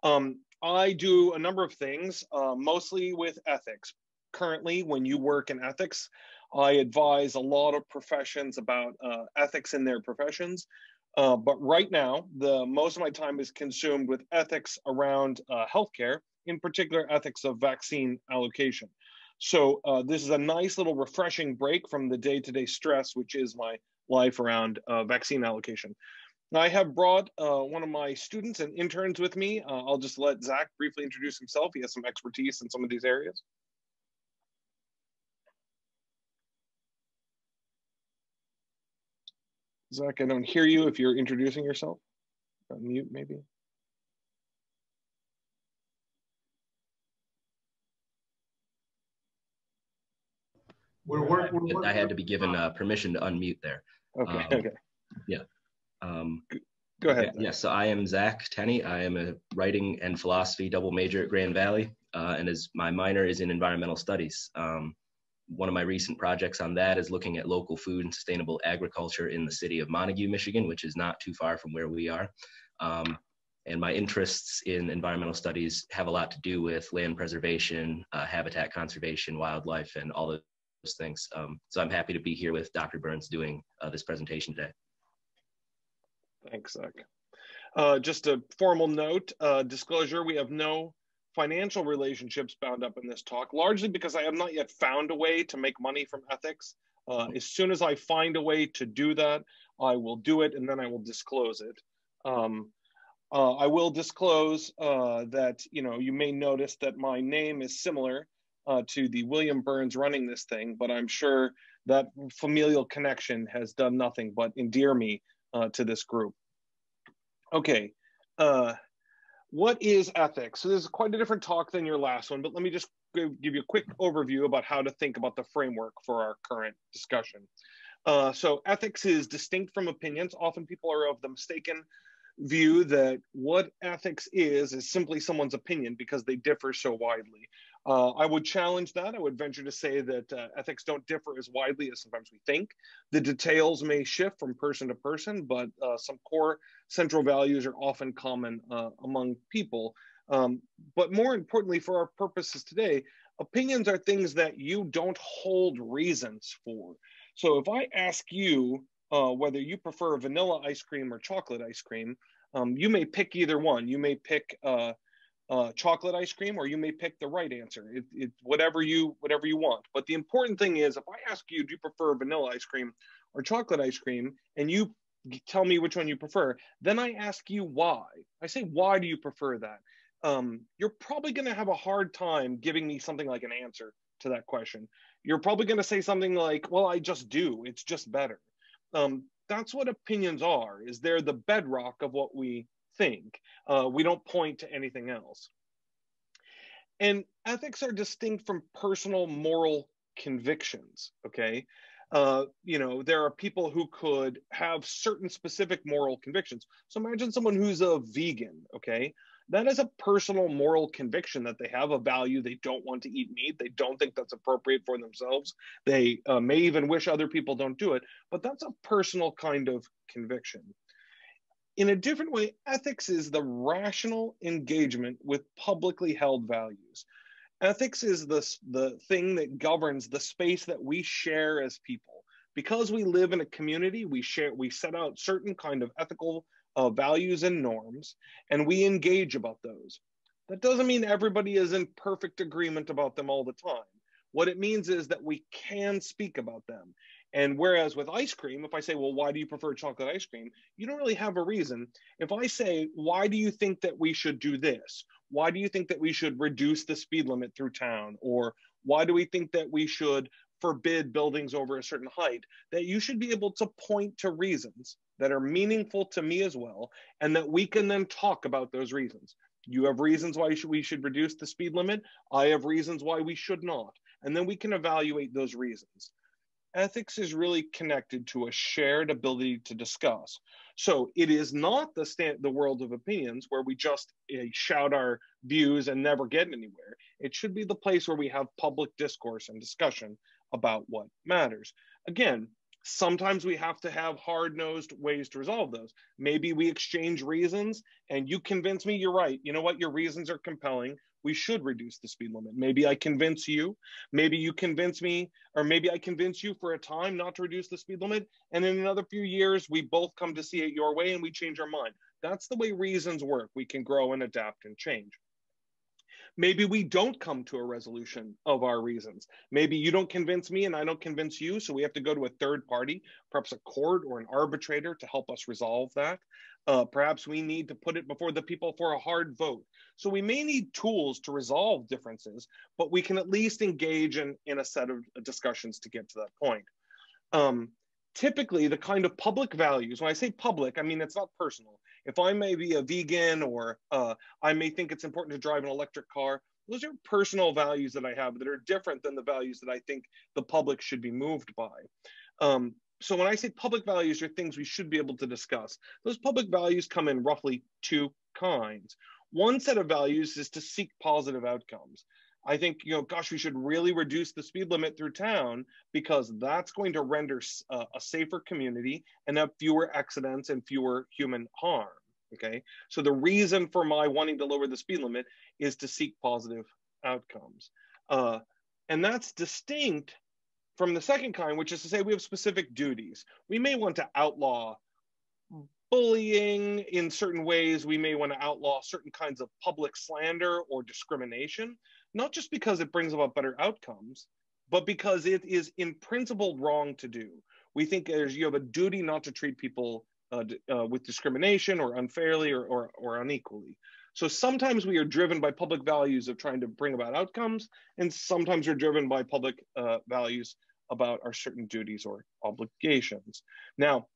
I do a number of things, mostly with ethics. Currently, when you work in ethics, I advise a lot of professions about ethics in their professions. But right now, most of my time is consumed with ethics around healthcare, in particular ethics of vaccine allocation. So this is a nice little refreshing break from the day-to-day stress, which is my life around vaccine allocation. Now, I have brought one of my students and interns with me. I'll just let Zach briefly introduce himself. He has some expertise in some of these areas. Zach, I don't hear you if you're introducing yourself. Mute, maybe. I had to be given permission to unmute there. Okay, okay. Yeah. Go ahead. Yes, yeah, so I am Zach Tenney. I am a writing and philosophy double major at Grand Valley, and as my minor is in environmental studies. One of my recent projects on that is looking at local food and sustainable agriculture in the city of Montague, Michigan, which is not too far from where we are. And my interests in environmental studies have a lot to do with land preservation, habitat conservation, wildlife, and all those things. So I'm happy to be here with Dr. Burns doing this presentation today. Thanks, Zach. Just a formal note, disclosure, we have no financial relationships bound up in this talk, largely because I have not yet found a way to make money from ethics. As soon as I find a way to do that, I will do it, and then I will disclose it. I will disclose that, you may notice that my name is similar to the William Burns running this thing, but I'm sure that familial connection has done nothing but endear me to this group. Okay, what is ethics? So this is quite a different talk than your last one, but let me just give you a quick overview about how to think about the framework for our current discussion. So ethics is distinct from opinions. Often people are of the mistaken view that what ethics is simply someone's opinion because they differ so widely. I would challenge that. I would venture to say that ethics don't differ as widely as sometimes we think. The details may shift from person to person, but some core central values are often common among people. But more importantly, for our purposes today, opinions are things that you don't hold reasons for. So if I ask you whether you prefer vanilla ice cream or chocolate ice cream, you may pick either one. You may pick chocolate ice cream, or you may pick the right answer. It's whatever you want. But the important thing is, if I ask you, do you prefer vanilla ice cream or chocolate ice cream, and you tell me which one you prefer, then I ask you why. I say, why do you prefer that? You're probably going to have a hard time giving me something like an answer to that question. You're probably going to say something like, well, I just do. It's just better. That's what opinions are, is they're the bedrock of what we think. We don't point to anything else. And ethics are distinct from personal moral convictions, okay? There are people who could have certain specific moral convictions. So imagine someone who's a vegan, okay? That is a personal moral conviction that they have, a value. They don't want to eat meat. They don't think that's appropriate for themselves. They may even wish other people don't do it, but that's a personal kind of conviction. In a different way, ethics is the rational engagement with publicly held values. Ethics is the thing that governs the space that we share as people. Because we live in a community, we set out certain kind of ethical values and norms, and we engage about those. That doesn't mean everybody is in perfect agreement about them all the time. What it means is that we can speak about them. And whereas with ice cream, if I say, well, why do you prefer chocolate ice cream? You don't really have a reason. If I say, why do you think that we should do this? Why do you think that we should reduce the speed limit through town? Or why do we think that we should forbid buildings over a certain height? That you should be able to point to reasons that are meaningful to me as well, and that we can then talk about those reasons. You have reasons why we should reduce the speed limit. I have reasons why we should not. And then we can evaluate those reasons. Ethics is really connected to a shared ability to discuss. So it is not the world of opinions where we just shout our views and never get anywhere. It should be the place where we have public discourse and discussion about what matters. Again, sometimes we have to have hard-nosed ways to resolve those. Maybe we exchange reasons and you convince me you're right. You know what? Your reasons are compelling. We should reduce the speed limit. Maybe I convince you, maybe you convince me, or maybe I convince you for a time not to reduce the speed limit. And in another few years, we both come to see it your way and we change our mind. That's the way reasons work. We can grow and adapt and change. Maybe we don't come to a resolution of our reasons. Maybe you don't convince me and I don't convince you, so we have to go to a third party, perhaps a court or an arbitrator to help us resolve that. Perhaps we need to put it before the people for a hard vote. So we may need tools to resolve differences, but we can at least engage in a set of discussions to get to that point. Typically, the kind of public values, when I say public, I mean it's not personal. If I may be a vegan or I may think it's important to drive an electric car, those are personal values that I have that are different than the values that I think the public should be moved by. So when I say public values are things we should be able to discuss, those public values come in roughly two kinds. One set of values is to seek positive outcomes. I think, gosh, we should really reduce the speed limit through town because that's going to render a safer community and have fewer accidents and fewer human harm, okay? So the reason for my wanting to lower the speed limit is to seek positive outcomes. And that's distinct from the second kind, which is to say we have specific duties. We may want to outlaw bullying in certain ways. We may want to outlaw certain kinds of public slander or discrimination, not just because it brings about better outcomes, but because it is in principle wrong to do. We think you have a duty not to treat people with discrimination or unfairly or unequally. So sometimes we are driven by public values of trying to bring about outcomes, and sometimes we're driven by public values about our certain duties or obligations. Now,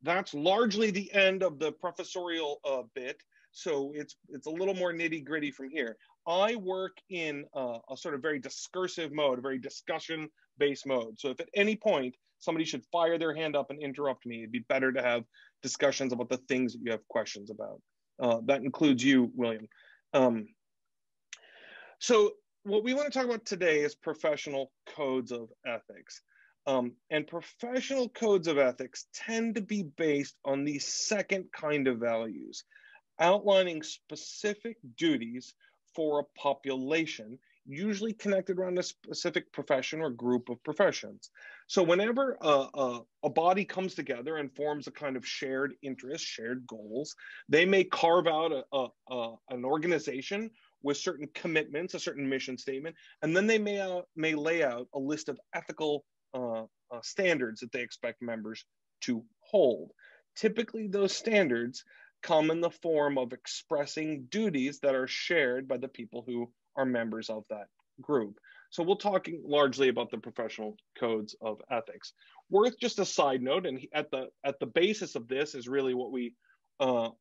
that's largely the end of the professorial bit. So it's a little more nitty gritty from here. I work in a sort of very discursive mode, a very discussion-based mode. So if at any point somebody should fire their hand up and interrupt me, it'd be better to have discussions about the things that you have questions about. That includes you, William. So what we want to talk about today is professional codes of ethics. And professional codes of ethics tend to be based on the second kind of values, outlining specific duties for a population, usually connected around a specific profession or group of professions. So whenever a body comes together and forms a kind of shared interest, shared goals, they may carve out an organization with certain commitments, a certain mission statement, and then they may lay out a list of ethical standards that they expect members to hold. Typically, those standards come in the form of expressing duties that are shared by the people who are members of that group. So we'll talk largely about the professional codes of ethics. Worth just a side note, and at the basis of this is really what we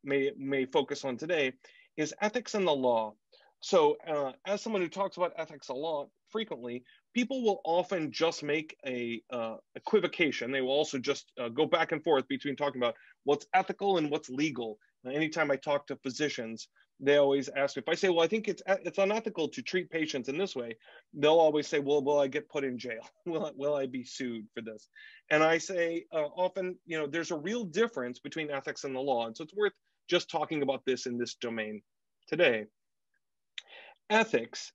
may focus on today, is ethics and the law. So as someone who talks about ethics a lot frequently, people will often just make a equivocation. They will also just go back and forth between talking about what's ethical and what's legal. Anytime I talk to physicians, they always ask me, if I say, well, I think it's unethical to treat patients in this way, they'll always say, well, will I get put in jail? Will I be sued for this? And I say often, there's a real difference between ethics and the law. And so it's worth just talking about this in this domain today. Ethics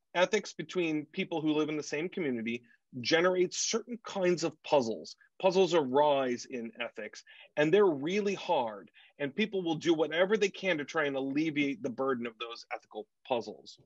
between people who live in the same community generates certain kinds of puzzles. Puzzles arise in ethics, and they're really hard, and people will do whatever they can to try and alleviate the burden of those ethical puzzles.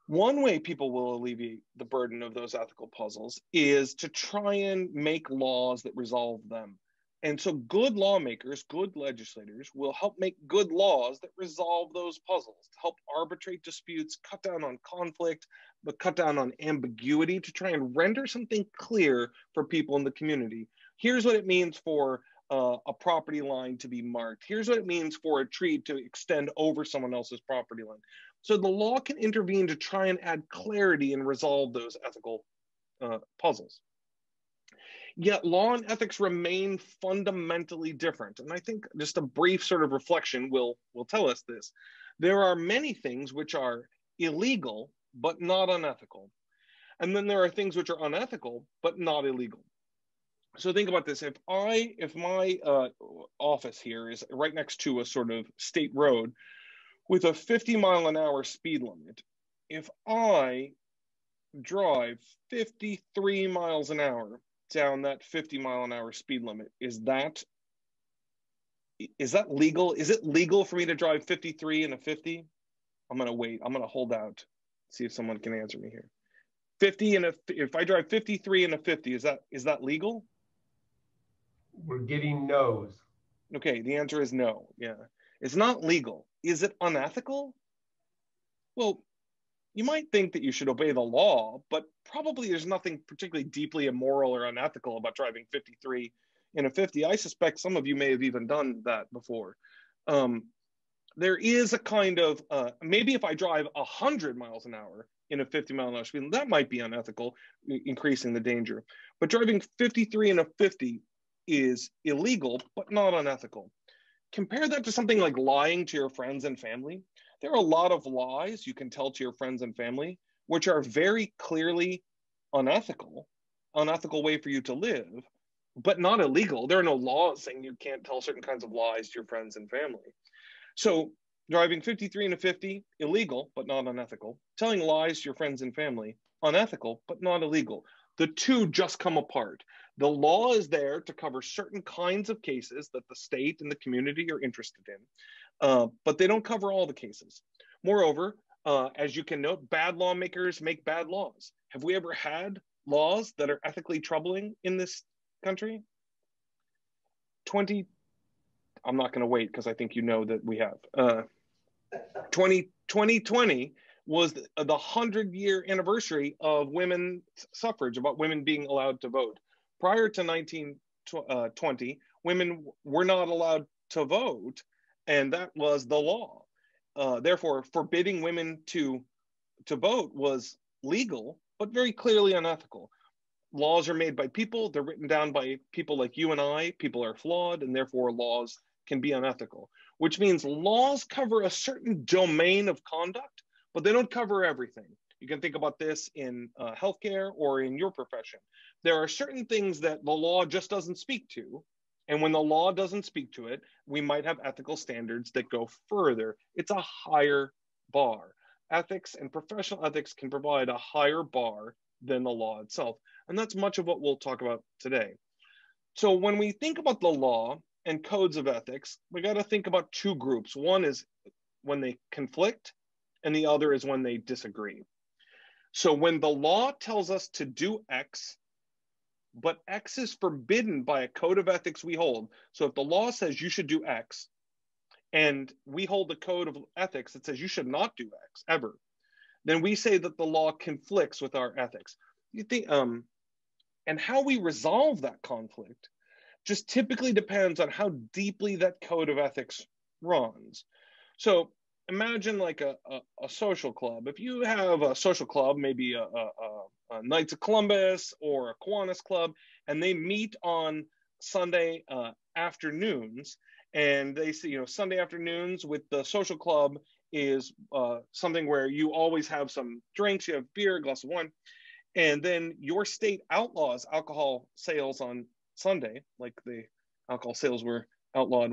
One way people will alleviate the burden of those ethical puzzles is to try and make laws that resolve them. And so good lawmakers, good legislators will help make good laws that resolve those puzzles, to help arbitrate disputes, cut down on conflict, but cut down on ambiguity to try and render something clear for people in the community. Here's what it means for a property line to be marked. Here's what it means for a tree to extend over someone else's property line. So the law can intervene to try and add clarity and resolve those ethical puzzles. Yet law and ethics remain fundamentally different. And I think just a brief sort of reflection will tell us this. There are many things which are illegal, but not unethical. And then there are things which are unethical, but not illegal. So think about this. If my office here is right next to a sort of state road with a 50-mile-an-hour speed limit, if I drive 53 miles an hour down that 50-mile-an-hour speed limit, is that legal? Is it legal for me to drive 53 in a 50? I'm going to wait. I'm going to hold out See if someone can answer me here. 50 and if I drive 53 and a 50, is that legal? We're getting no's. Okay, the answer is no. Yeah, it's not legal. Is it unethical? Well, you might think that you should obey the law, but probably there's nothing particularly deeply immoral or unethical about driving 53 in a 50. I suspect some of you may have even done that before. There is a kind of, maybe if I drive 100 miles an hour in a 50-mile-an-hour speed, that might be unethical, increasing the danger. But driving 53 in a 50 is illegal, but not unethical. Compare that to something like lying to your friends and family. There are a lot of lies you can tell to your friends and family, which are very clearly unethical way for you to live, but not illegal. There are no laws saying you can't tell certain kinds of lies to your friends and family. So driving 53 in a 50, illegal, but not unethical. Telling lies to your friends and family, unethical, but not illegal. The two just come apart. The law is there to cover certain kinds of cases that the state and the community are interested in, but they don't cover all the cases. Moreover, as you can note, bad lawmakers make bad laws. Have we ever had laws that are ethically troubling in this country? I'm not going to wait because I think you know that we have. 2020 was the 100-year anniversary of women's suffrage, about women being allowed to vote. Prior to 1920, women were not allowed to vote, and that was the law. Therefore, forbidding women to vote was legal, but very clearly unethical. Laws are made by people, they're written down by people like you and I. People are flawed, and therefore laws can be unethical, which means laws cover a certain domain of conduct, but they don't cover everything. You can think about this in healthcare or in your profession. There are certain things that the law just doesn't speak to, and when the law doesn't speak to it, we might have ethical standards that go further. It's a higher bar. Ethics and professional ethics can provide a higher bar than the law itself, and that's much of what we'll talk about today. So when we think about the law and codes of ethics, we got to think about two groups. One is when they conflict, and the other is when they disagree. So when the law tells us to do X, but X is forbidden by a code of ethics we hold. So if the law says you should do X, and we hold a code of ethics that says you should not do X ever, then we say that the law conflicts with our ethics. You think, and how we resolve that conflict just typically depends on how deeply that code of ethics runs. So imagine like a social club. If you have a social club, maybe a Knights of Columbus or a Kiwanis club, and they meet on Sunday afternoons, and they say, Sunday afternoons with the social club is something where you always have some drinks, you have beer, a glass of wine, and then your state outlaws alcohol sales on Sunday, like the alcohol sales were outlawed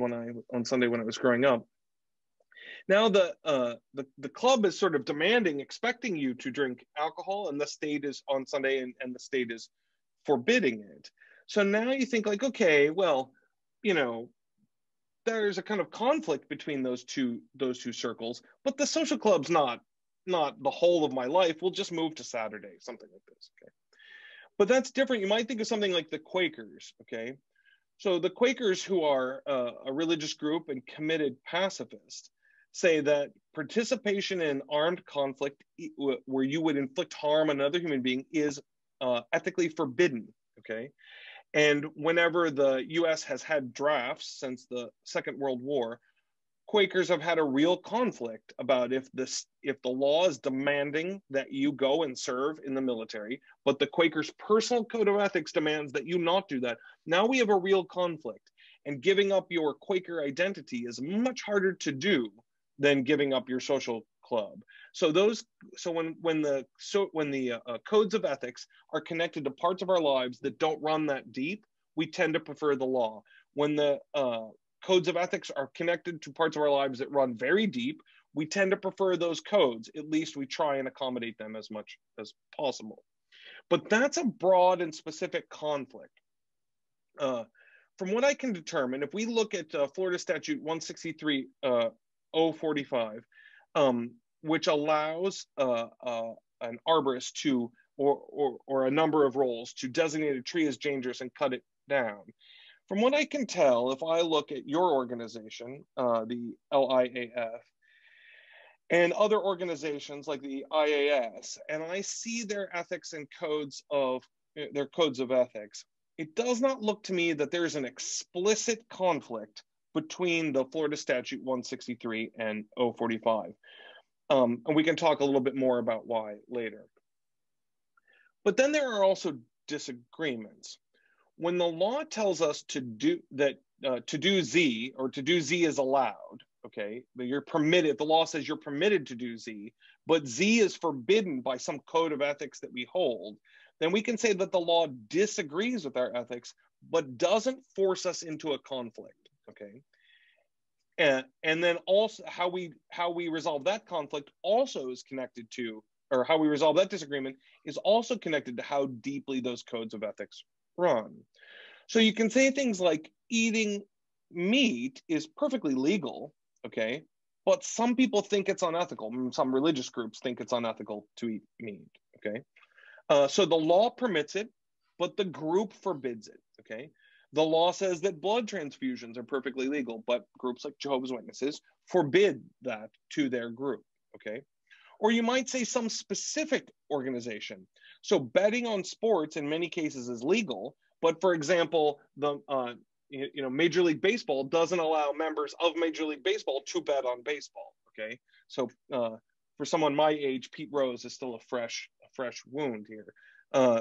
on Sunday when I was growing up. Now the club is sort of demanding, expecting you to drink alcohol, and the state is on Sunday, and the state is forbidding it. So now you think like, okay, well, there's a kind of conflict between those two circles, but the social club's not the whole of my life. We'll just move to Saturday, something like this, okay? But that's different. You might think of something like the Quakers, okay? So the Quakers, who are a religious group and committed pacifists, say that participation in armed conflict where you would inflict harm on another human being is ethically forbidden, okay? And whenever the US has had drafts since the Second World War, Quakers have had a real conflict about if the law is demanding that you go and serve in the military, but the Quakers' personal code of ethics demands that you not do that. Now we have a real conflict, and giving up your Quaker identity is much harder to do than giving up your social club. So when the codes of ethics are connected to parts of our lives that don't run that deep, we tend to prefer the law. When the codes of ethics are connected to parts of our lives that run very deep, we tend to prefer those codes. At least we try and accommodate them as much as possible. But that's a broad and specific conflict. From what I can determine, if we look at Florida Statute 163-045, which allows an arborist to, or a number of roles to designate a tree as dangerous and cut it down. From what I can tell, if I look at your organization, the LIAF, and other organizations like the IAS, and I see their ethics and codes of ethics, it does not look to me that there's an explicit conflict between the Florida Statute 163 and 045. And we can talk a little bit more about why later. But then there are also disagreements. When the law tells us to do that, to do Z, or to do Z is allowed, okay, but you're permitted, the law says you're permitted to do Z, but Z is forbidden by some code of ethics that we hold, then we can say that the law disagrees with our ethics, but doesn't force us into a conflict, okay? And then also how we resolve that conflict also is connected to, or how we resolve that disagreement is also connected to how deeply those codes of ethics run. So you can say things like eating meat is perfectly legal, okay? But some people think it's unethical. Some religious groups think it's unethical to eat meat, okay? So the law permits it, but the group forbids it, okay? The law says that blood transfusions are perfectly legal, but groups like Jehovah's Witnesses forbid that to their group, okay? Or you might say some specific organization. So betting on sports in many cases is legal, but for example, the Major League Baseball doesn't allow members of Major League Baseball to bet on baseball, okay? So for someone my age, Pete Rose is still a fresh wound here.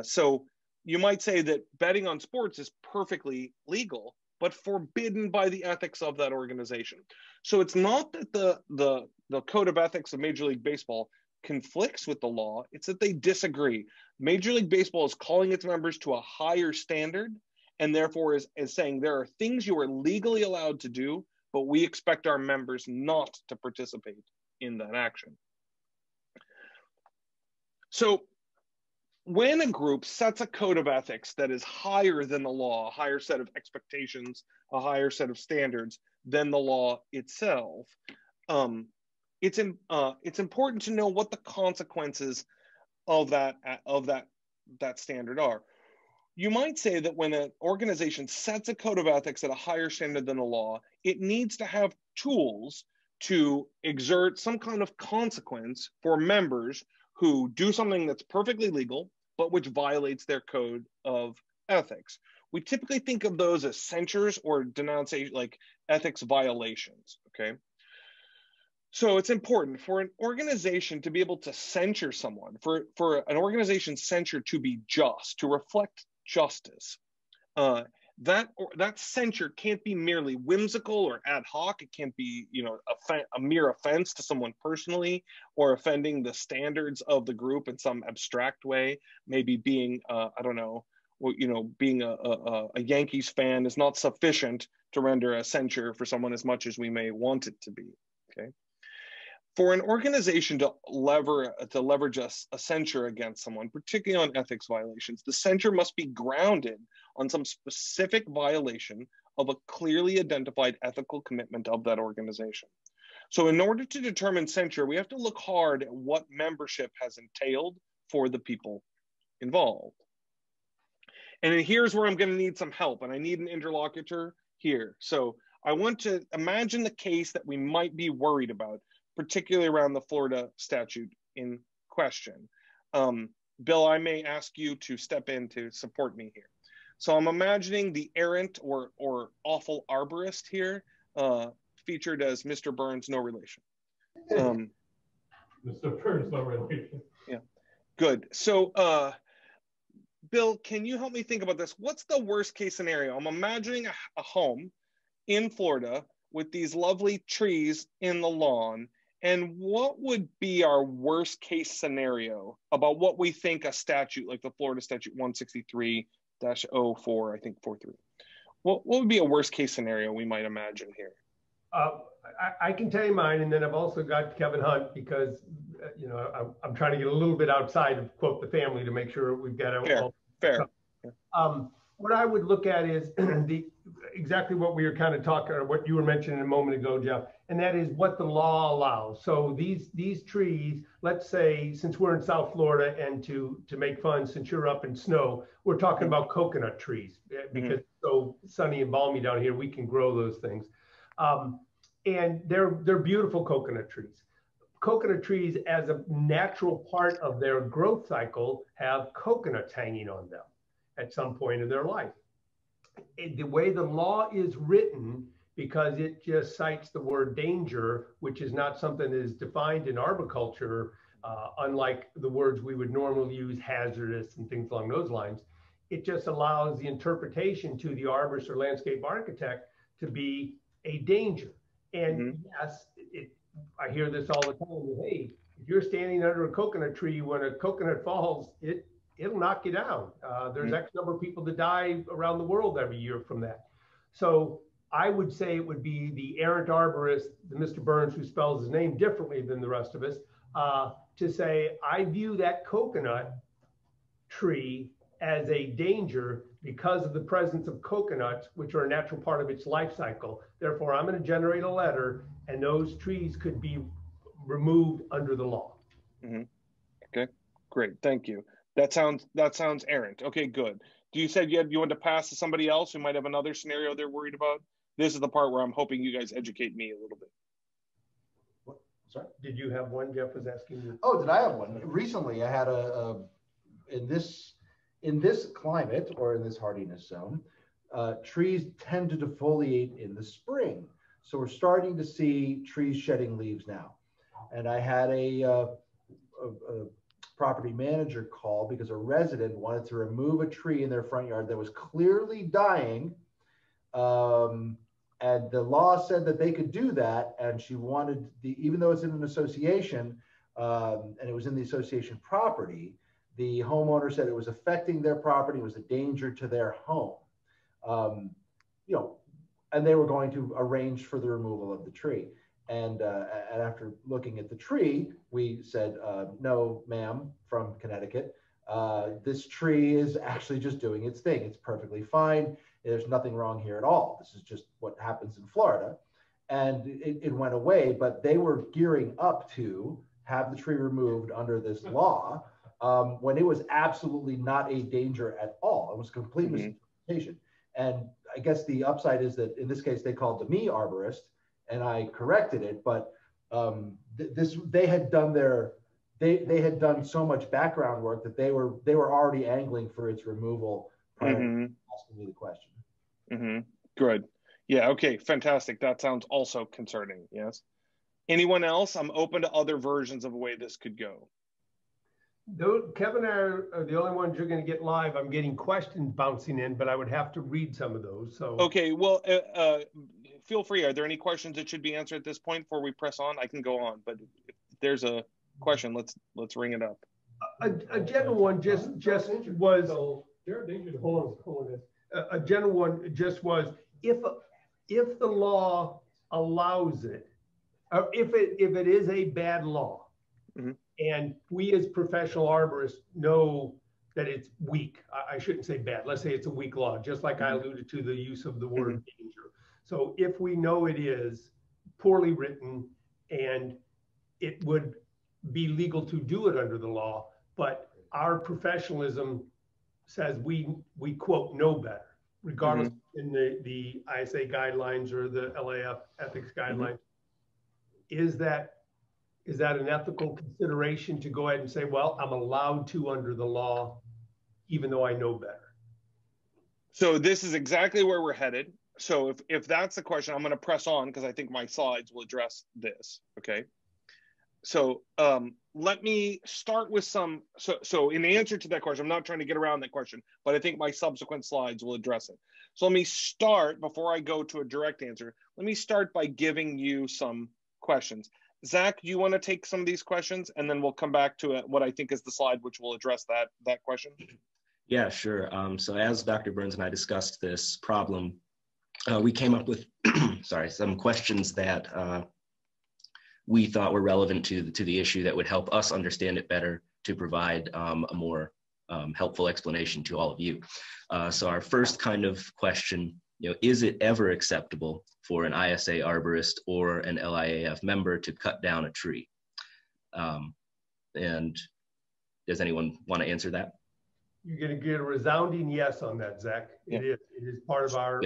So you might say that betting on sports is perfectly legal, but forbidden by the ethics of that organization. So it's not that the code of ethics of Major League Baseball conflicts with the law, it's that they disagree. Major League Baseball is calling its members to a higher standard, and therefore is saying there are things you are legally allowed to do, but we expect our members not to participate in that action. So when a group sets a code of ethics that is higher than the law, a higher set of expectations, a higher set of standards than the law itself, it's important to know what the consequences of that standard are. You might say that when an organization sets a code of ethics at a higher standard than the law, it needs to have tools to exert some kind of consequence for members who do something that's perfectly legal, but which violates their code of ethics. We typically think of those as censures or denunciation, like ethics violations, okay? So it's important for an organization to be able to censure someone, for an organization's censure to be just, to reflect justice. That censure can't be merely whimsical or ad hoc. It can't be, a mere offense to someone personally, or offending the standards of the group in some abstract way. Maybe being, being a Yankees fan is not sufficient to render a censure for someone as much as we may want it to be. Okay. For an organization to leverage a censure against someone, particularly on ethics violations, the censure must be grounded on some specific violation of a clearly identified ethical commitment of that organization. So in order to determine censure, we have to look hard at what membership has entailed for the people involved. And here's where I'm going to need some help, and I need an interlocutor here. So I want to imagine the case that we might be worried about, particularly around the Florida statute in question. Bill, I may ask you to step in to support me here. So I'm imagining the errant or awful arborist here, featured as Mr. Burns, no relation. Mr. Burns, no relation. Yeah, good. So Bill, can you help me think about this? What's the worst case scenario? I'm imagining a home in Florida with these lovely trees in the lawn. And what would be our worst case scenario about what we think a statute like the Florida Statute 163-04, I think 43? What would be a worst case scenario we might imagine here? I can tell you mine, and then I've also got Kevin Hunt, because I'm trying to get a little bit outside of quote the family to make sure we've got fair. What I would look at is exactly what we were kind of talking, or what you were mentioning a moment ago, Jeff, and that is what the law allows. So these trees, let's say, since we're in South Florida, and to make fun, since you're up in snow, we're talking about coconut trees, because it's so sunny and balmy down here, we can grow those things. And they're beautiful coconut trees. Coconut trees, as a natural part of their growth cycle, have coconuts hanging on them at some point in their life. The way the law is written, because it just cites the word danger, which is not something that is defined in arboriculture, unlike the words we would normally use, hazardous and things along those lines, it just allows the interpretation to the arborist or landscape architect to be a danger. And yes, I hear this all the time. Hey, if you're standing under a coconut tree, when a coconut falls, it'll knock you down. There's X number of people that die around the world every year from that. So I would say it would be the errant arborist, the Mr. Burns, who spells his name differently than the rest of us, to say, I view that coconut tree as a danger because of the presence of coconuts, which are a natural part of its life cycle. Therefore, I'm going to generate a letter, and those trees could be removed under the law. Okay, great, thank you. That sounds errant. Okay, good. You said you wanted to pass to somebody else who might have another scenario they're worried about? This is the part where I'm hoping you guys educate me a little bit. What? Sorry? Did you have one? Jeff was asking you. Oh, did I have one? Recently, I had in this climate, or in this hardiness zone, trees tend to defoliate in the spring. So we're starting to see trees shedding leaves now. And I had a property manager call because a resident wanted to remove a tree in their front yard that was clearly dying. And the law said that they could do that. And she wanted even though it's in an association, and it was in the association property, the homeowner said it was affecting their property, it was a danger to their home. And they were going to arrange for the removal of the tree. And after looking at the tree, we said, no, ma'am, from Connecticut, this tree is actually just doing its thing. It's perfectly fine. There's nothing wrong here at all. This is just what happens in Florida. And it went away, but they were gearing up to have the tree removed under this law, when it was absolutely not a danger at all. It was complete misinterpretation. And I guess the upside is that in this case, they called me arborist, and I corrected it, but they had done so much background work that they were already angling for its removal prior to asking me the question. Good. Yeah. Okay. Fantastic. That sounds also concerning. Yes. Anyone else? I'm open to other versions of a way this could go. Kevin and I are the only ones you're going to get live. I'm getting questions bouncing in, but I would have to read some of those. So okay. Well, feel free. Are there any questions that should be answered at this point before we press on? I can go on, but if there's a question, let's ring it up. A general one just was. Hold on. A general one just was, if the law allows it, or if it is a bad law, and we as professional arborists know that it's weak. I shouldn't say bad. Let's say it's a weak law, just like I alluded to the use of the word danger. So if we know it is poorly written and it would be legal to do it under the law, but our professionalism says we quote know better, regardless in the ISA guidelines or the LIAF ethics guidelines. Is that an ethical consideration to go ahead and say, well, I'm allowed to under the law, even though I know better? So this is exactly where we're headed. So if that's the question, I'm going to press on because I think my slides will address this. Okay. So let me start with some. So in answer to that question, I'm not trying to get around that question, but I think my subsequent slides will address it. So let me start, before I go to a direct answer, let me start by giving you some questions. Zach, do you want to take some of these questions, and then we'll come back to what I think is the slide which will address that question? Yeah, sure. So as Dr. Burns and I discussed this problem, we came up with some questions that we thought were relevant to the issue that would help us understand it better to provide a more helpful explanation to all of you. So our first kind of question is it ever acceptable for an ISA arborist or an LIAF member to cut down a tree? And does anyone want to answer that? You're going to get a resounding yes on that, Zach. Yeah. It is part of our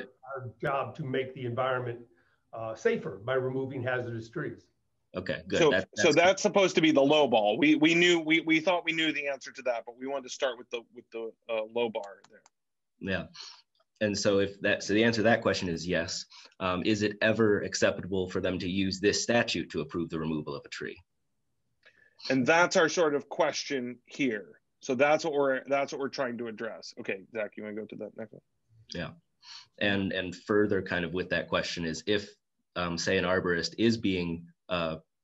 job to make the environment safer by removing hazardous trees. Okay, good. So that's supposed to be the low ball. We thought we knew the answer to that, but we wanted to start with the low bar there. Yeah. And so the answer to that question is yes. Is it ever acceptable for them to use this statute to approve the removal of a tree? And that's our sort of question here. So that's what we're trying to address. Okay, Zach, you want to go to that next one? Yeah. And further kind of with that question is if say an arborist is being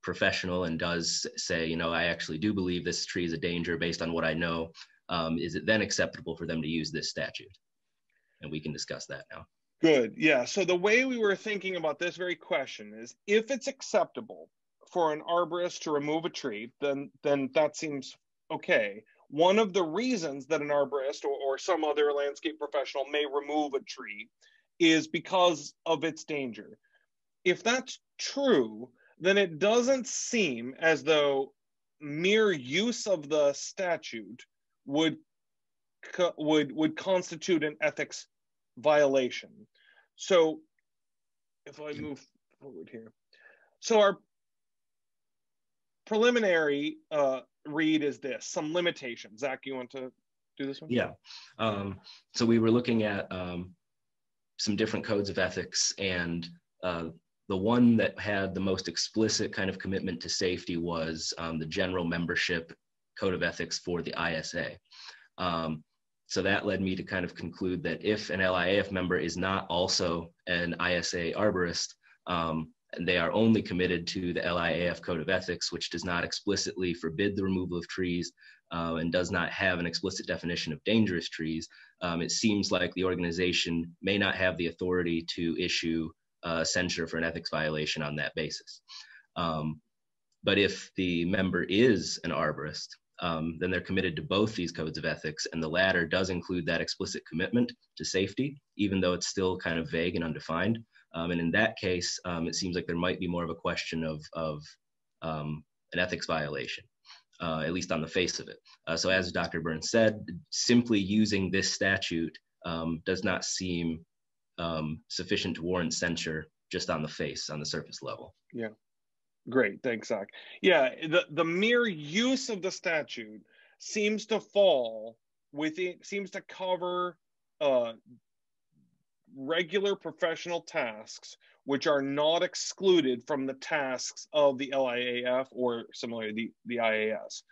professional and does say, I actually do believe this tree is a danger based on what I know, is it then acceptable for them to use this statute? And we can discuss that now. Good. Yeah. So the way we were thinking about this very question is if it's acceptable for an arborist to remove a tree, then that seems okay. One of the reasons that an arborist or some other landscape professional may remove a tree is because of its danger. If that's true, then it doesn't seem as though mere use of the statute would constitute an ethics violation. So if I move forward here, so our preliminary read is this, some limitations. Zach, you want to do this one? Yeah. So we were looking at some different codes of ethics, and the one that had the most explicit kind of commitment to safety was the general membership code of ethics for the ISA. So that led me to kind of conclude that if an LIAF member is not also an ISA arborist, and they are only committed to the LIAF code of ethics, which does not explicitly forbid the removal of trees and does not have an explicit definition of dangerous trees, it seems like the organization may not have the authority to issue censure for an ethics violation on that basis. But if the member is an arborist, then they're committed to both these codes of ethics, and the latter does include that explicit commitment to safety, even though it's still kind of vague and undefined. And in that case, it seems like there might be more of a question of an ethics violation, at least on the face of it. So as Dr. Burns said, simply using this statute does not seem sufficient to warrant censure just on the face, on the surface level. Yeah. Great, thanks, Zach. Yeah, the mere use of the statute seems to fall within, seems to cover regular professional tasks, which are not excluded from the tasks of the LIAF or similarly the IAS.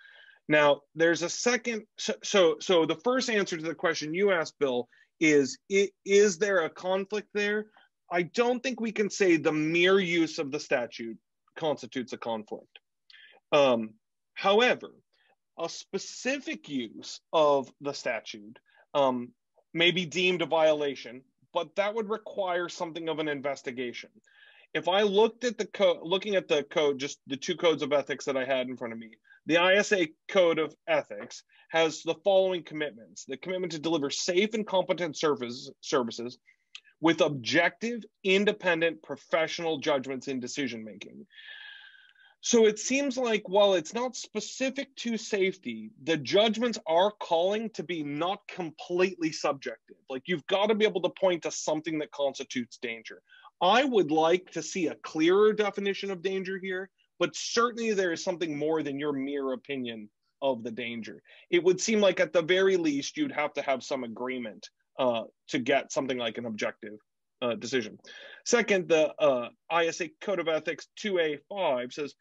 Now, there's a second, so the first answer to the question you asked, Bill, is there a conflict there? I don't think we can say the mere use of the statute constitutes a conflict. However, a specific use of the statute may be deemed a violation, but that would require something of an investigation. If I looked at the code, looking at the code, just the two codes of ethics that I had in front of me, the ISA Code of Ethics has the following commitments: the commitment to deliver safe and competent services with objective, independent, professional judgments in decision-making. So it seems like while it's not specific to safety, the judgments are calling to be not completely subjective. Like you've got to be able to point to something that constitutes danger. I would like to see a clearer definition of danger here, but certainly there is something more than your mere opinion of the danger. It would seem like at the very least, you'd have to have some agreement to get something like an objective decision. Second, the ISA Code of Ethics 2A5 says,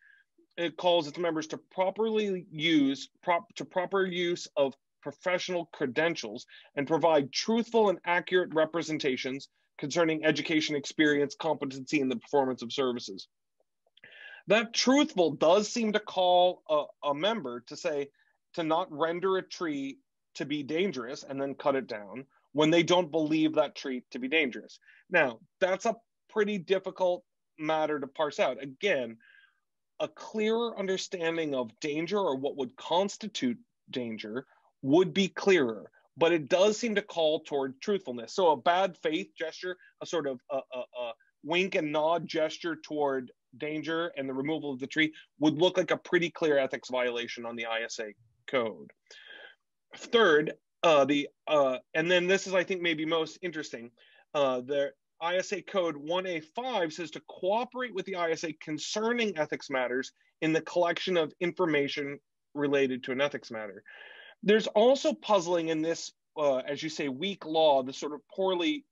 it calls its members to proper use of professional credentials and provide truthful and accurate representations concerning education, experience, competency, and the performance of services. That truthful does seem to call a member to say, to not render a tree to be dangerous and then cut it down when they don't believe that tree to be dangerous. Now, that's a pretty difficult matter to parse out. Again, a clearer understanding of danger or what would constitute danger would be clearer. but it does seem to call toward truthfulness. So a bad faith gesture, a sort of a wink and nod gesture toward danger and the removal of the tree would look like a pretty clear ethics violation on the ISA code. Third, and then this is, I think, maybe most interesting, the ISA code 1A5 says to cooperate with the ISA concerning ethics matters in the collection of information related to an ethics matter. There's also puzzling in this, as you say, weak law, the sort of poorly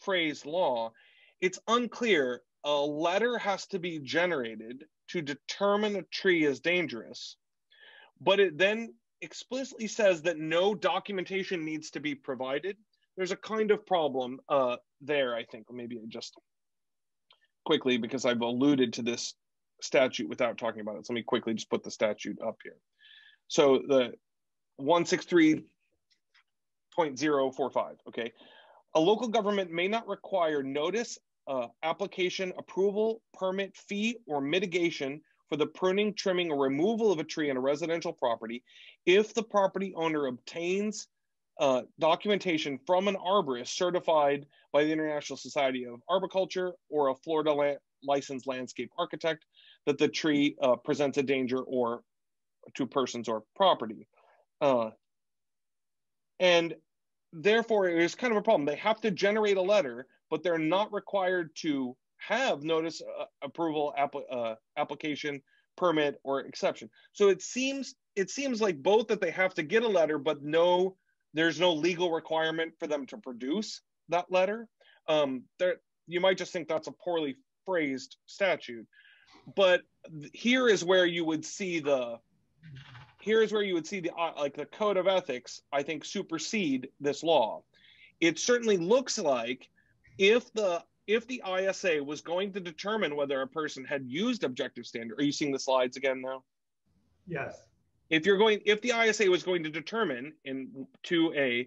phrased law. It's unclear. A letter has to be generated to determine a tree is dangerous, but it then explicitly says that no documentation needs to be provided. There's a kind of problem there, I think. Maybe just quickly, because I've alluded to this statute without talking about it. So let me quickly just put the statute up here. So the 163.045, okay. A local government may not require notice, application, approval, permit, fee, or mitigation for the pruning, trimming, or removal of a tree on a residential property if the property owner obtains documentation from an arborist certified by the International Society of Arboriculture or a Florida licensed landscape architect that the tree presents a danger or to persons or property. And therefore, it is kind of a problem. They have to generate a letter, but they're not required to have notice, approval, application, permit, or exception. So it seems like both that they have to get a letter, but there's no legal requirement for them to produce that letter. You might just think that's a poorly phrased statute, but here is where you would see the like the code of ethics, I think, supersede this law. It certainly looks like if the ISA was going to determine whether a person had used objective standard, are you seeing the slides again now? Yes. If the ISA was going to determine in 2A1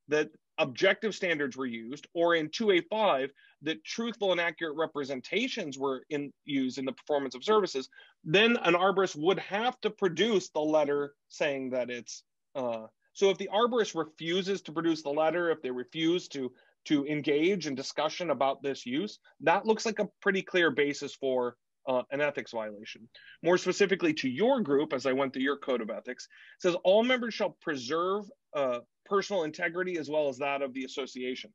that objective standards were used, or in 2A5 that truthful and accurate representations were used in the performance of services, then an arborist would have to produce the letter saying that it's, so if the arborist refuses to produce the letter, if they refuse to engage in discussion about this use, that looks like a pretty clear basis for an ethics violation. More specifically to your group, as I went through your code of ethics, it says all members shall preserve personal integrity as well as that of the association.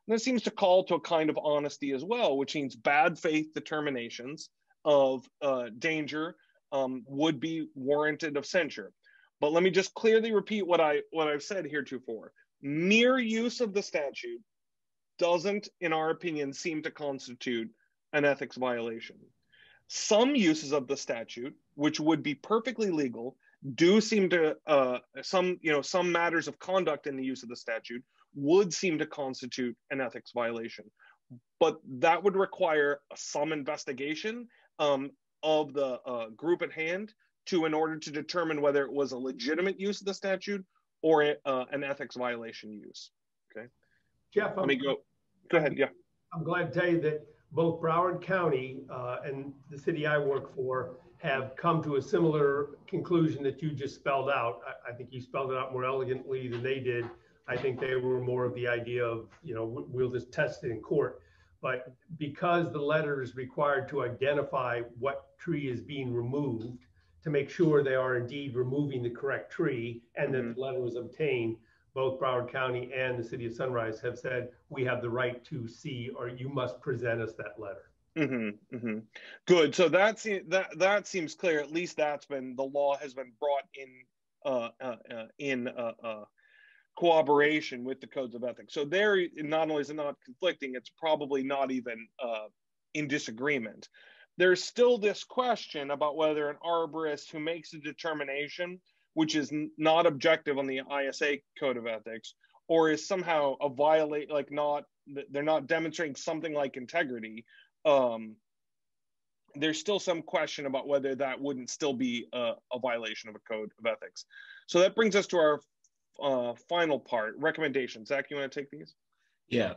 And this seems to call to a kind of honesty as well, which means bad faith determinations of danger would be warranted of censure. But let me just clearly repeat what I've said heretofore. Mere use of the statute doesn't, in our opinion, seem to constitute an ethics violation. Some uses of the statute, which would be perfectly legal, do seem to, some matters of conduct in the use of the statute would seem to constitute an ethics violation. But that would require some investigation of the group at hand in order to determine whether it was a legitimate use of the statute or an ethics violation use. Okay. Jeff, Let me go ahead. Yeah. I'm glad to tell you that both Broward County and the city I work for have come to a similar conclusion that you just spelled out. I think you spelled it out more elegantly than they did. I think they were more of the idea of, we'll just test it in court. But because the letter is required to identify what tree is being removed to make sure they are indeed removing the correct tree and that the letter was obtained, both Broward County and the city of Sunrise have said, we have the right to see, or you must present us that letter. Good. So that seems clear. At least the law has been brought in cooperation with the codes of ethics. So there, not only is it not conflicting, it's probably not even in disagreement. There's still this question about whether an arborist who makes a determination which is not objective on the ISA code of ethics, or is somehow a violate, like they're not demonstrating something like integrity. There's still some question about whether that wouldn't still be a violation of a code of ethics. So that brings us to our final part, recommendations. Zach, you want to take these? Yeah,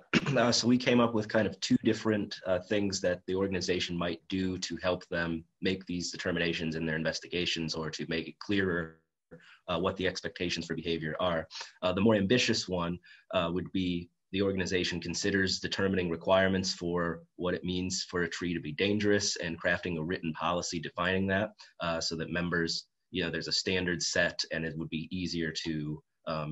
so we came up with kind of two different things that the organization might do to help them make these determinations in their investigations, or to make it clearer what the expectations for behavior are. The more ambitious one would be the organization considers determining requirements for what it means for a tree to be dangerous and crafting a written policy defining that so that members, there's a standard set and it would be easier to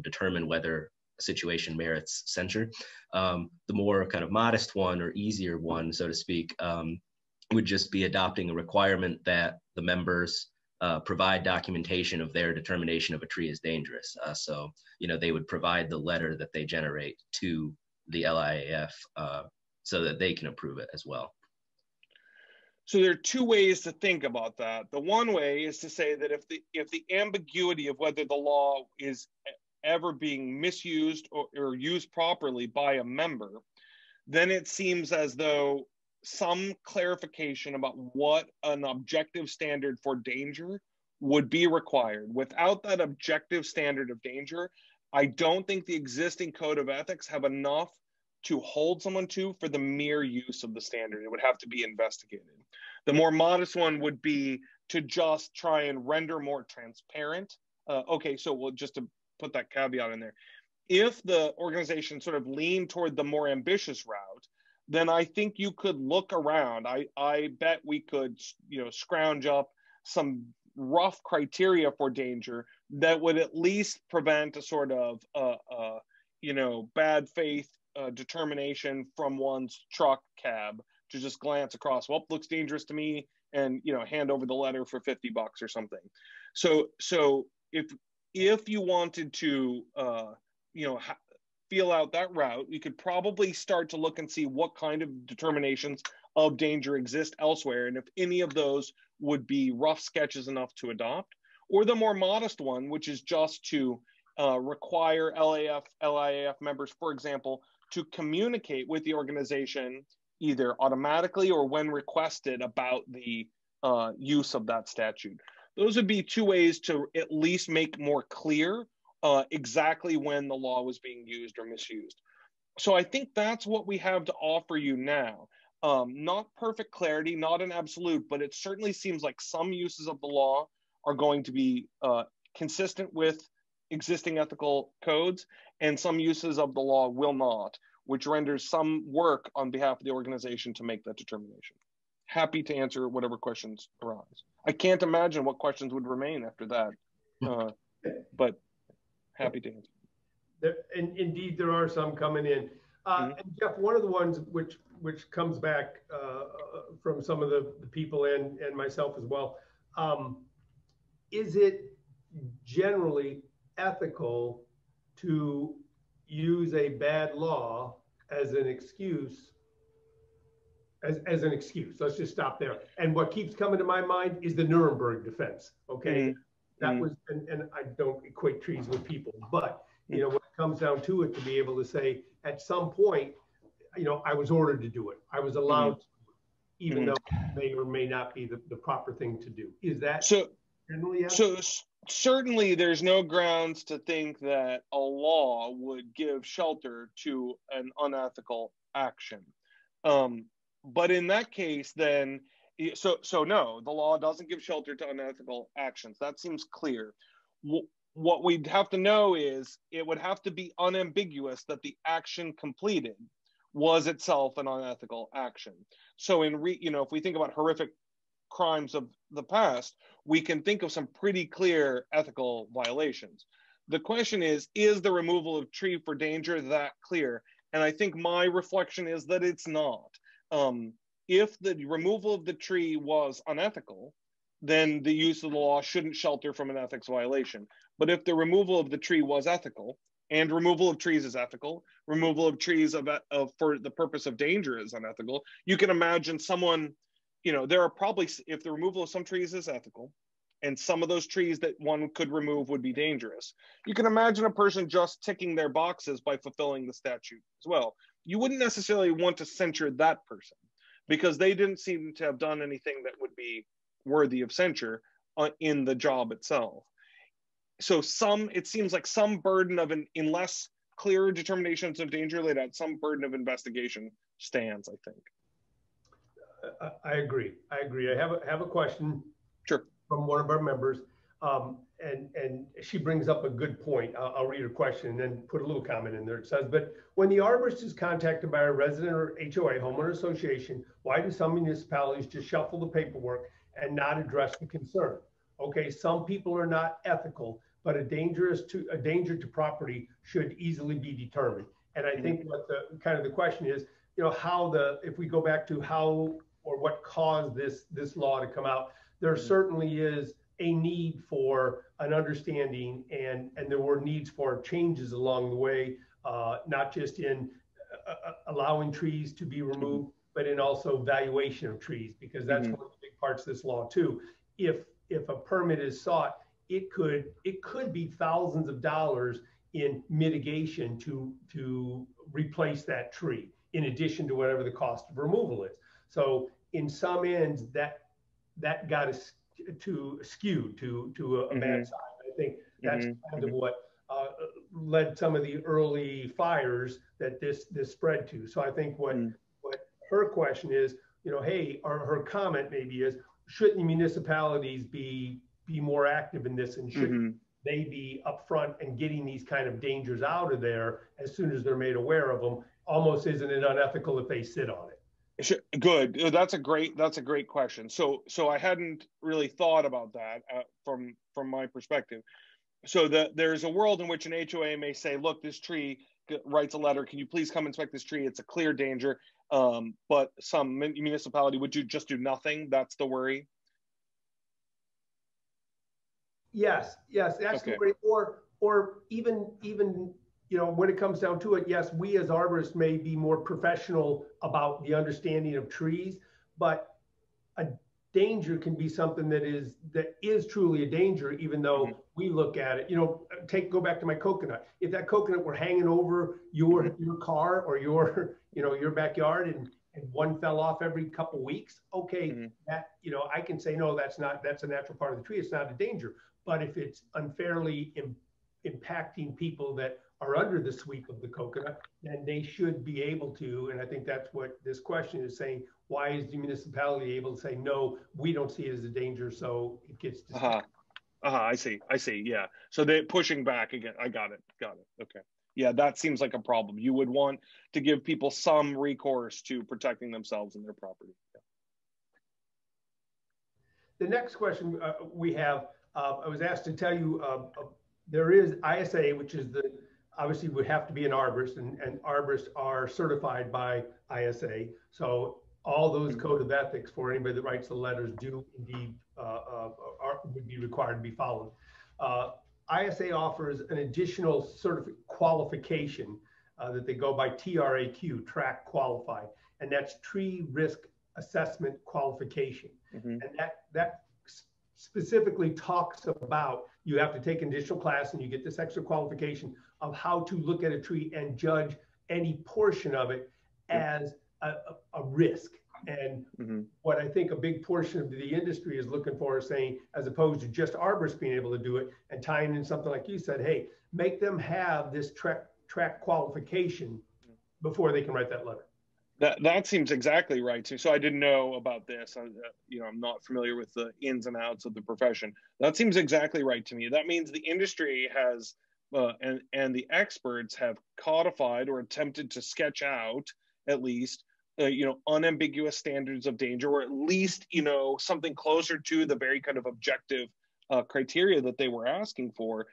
determine whether a situation merits censure. The more kind of modest one or easier one, so to speak, would just be adopting a requirement that the members provide documentation of their determination of a tree is dangerous. So, they would provide the letter that they generate to the LIAF so that they can approve it as well. So there are two ways to think about that. The one way is to say that if the ambiguity of whether the law is ever being misused or used properly by a member, then it seems as though some clarification about what an objective standard for danger would be required. Without that objective standard of danger, I don't think the existing code of ethics have enough to hold someone to for the mere use of the standard. It would have to be investigated. The more modest one would be to just try and render more transparent. Okay, so we'll just to put that caveat in there. If the organization sort of leaned toward the more ambitious route, then I think you could look around. I bet we could, scrounge up some rough criteria for danger that would at least prevent a sort of, bad faith determination from one's truck cab to just glance across, well, looks dangerous to me, and hand over the letter for $50 or something. So if you wanted to, feel out that route, you could probably start to look and see what kind of determinations of danger exist elsewhere, and if any of those would be rough sketches enough to adopt, or the more modest one, which is just to require LIAF members, for example, to communicate with the organization either automatically or when requested about the use of that statute. Those would be two ways to at least make more clear exactly when the law was being used or misused. So I think that's what we have to offer you now. Not perfect clarity, not an absolute, but it certainly seems like some uses of the law are going to be consistent with existing ethical codes, and some uses of the law will not, which renders some work on behalf of the organization to make that determination. Happy to answer whatever questions arise. I can't imagine what questions would remain after that, but happy to answer. Indeed, there are some coming in. And Jeff, one of the ones which comes back from some of the people and myself as well, is it generally ethical to use a bad law as an excuse? As an excuse, let's just stop there. And what keeps coming to my mind is the Nuremberg defense. Okay, that was, and I don't equate trees with people, but when it comes down to it, to be able to say at some point, I was ordered to do it, I was allowed to, even though it may or may not be the proper thing to do. Is that so? Generally, yes? So certainly, there's no grounds to think that a law would give shelter to an unethical action. But in that case, then, so no, the law doesn't give shelter to unethical actions. That seems clear. What we'd have to know is it would have to be unambiguous that the action completed was itself an unethical action. So if we think about horrific crimes of the past, we can think of some pretty clear ethical violations. The question is the removal of tree for danger that clear? And I think my reflection is that it's not. If the removal of the tree was unethical, then the use of the law shouldn't shelter from an ethics violation. But if the removal of the tree was ethical, and removal of trees is ethical, removal of trees for the purpose of danger is unethical, you can imagine someone, there are probably, if the removal of some trees is ethical, and some of those trees that one could remove would be dangerous, you can imagine a person just ticking their boxes by fulfilling the statute as well. You wouldn't necessarily want to censure that person because they didn't seem to have done anything that would be worthy of censure in the job itself. So it seems like some burden of in less clear determinations of danger laid out, some burden of investigation stands, I think. I agree. I have a question. Sure. From one of our members. and she brings up a good point. I'll read her question and then put a little comment in there. It says, but when the arborist is contacted by a resident or HOA, homeowner association, why do some municipalities just shuffle the paperwork and not address the concern? Okay, some people are not ethical, but a danger to property should easily be determined. And I think what the kind of the question is, you know, if we go back to how or what caused this law to come out, there certainly is a need for an understanding, and there were needs for changes along the way, not just in allowing trees to be removed, but in also valuation of trees, because that's one of the big parts of this law too. If a permit is sought, it could be thousands of dollars in mitigation to replace that tree, in addition to whatever the cost of removal is. So in some ends, that got us to skew to a bad side. I think that's kind of what led some of the early fires that this spread to. So I think what her question is, you know, hey, or her comment maybe is, shouldn't the municipalities be more active in this, and should they be upfront and getting these kind of dangers out of there as soon as they're made aware of them? Almost, isn't it unethical if they sit on it? Good. That's a great question. So I hadn't really thought about that from my perspective. So there's a world in which an HOA may say, look, this tree, writes a letter, can you please come inspect this tree? It's a clear danger. But some municipality would just do nothing. That's the worry. Yes, that's the worry. Or even you know, when it comes down to it, yes, we as arborists may be more professional about the understanding of trees, but a danger can be something that is truly a danger, even though we look at it. You know, go back to my coconut. If that coconut were hanging over your car or your backyard, and one fell off every couple weeks, okay, that, you know, I can say no, that's a natural part of the tree. It's not a danger. But if it's unfairly impacting people that are under the sweep of the coconut, then they should be able to. And I think that's what this question is saying. Why is the municipality able to say, no, we don't see it as a danger, so it gets I see. Yeah. So they're pushing back again. I got it. Okay. Yeah, that seems like a problem. You would want to give people some recourse to protecting themselves and their property. Yeah. The next question we have, I was asked to tell you, there is ISA, which is obviously would have to be an arborist, and arborists are certified by ISA. So all those code of ethics for anybody that writes the letters do indeed would be required to be followed. ISA offers an additional qualification that they go by TRAQ, track qualified, and that's tree risk assessment qualification. And that specifically talks about, you have to take an additional class and you get this extra qualification of how to look at a tree and judge any portion of it as a risk. And what I think a big portion of the industry is looking for is saying, as opposed to just arborists being able to do it, and tying in something like you said, hey, make them have this track qualification before they can write that letter. That seems exactly right too. So I didn't know about this. You know, I'm not familiar with the ins and outs of the profession. That seems exactly right to me. That means the industry has, and the experts have codified or attempted to sketch out at least, you know, unambiguous standards of danger, or at least, you know, something closer to the very kind of objective criteria that they were asking for.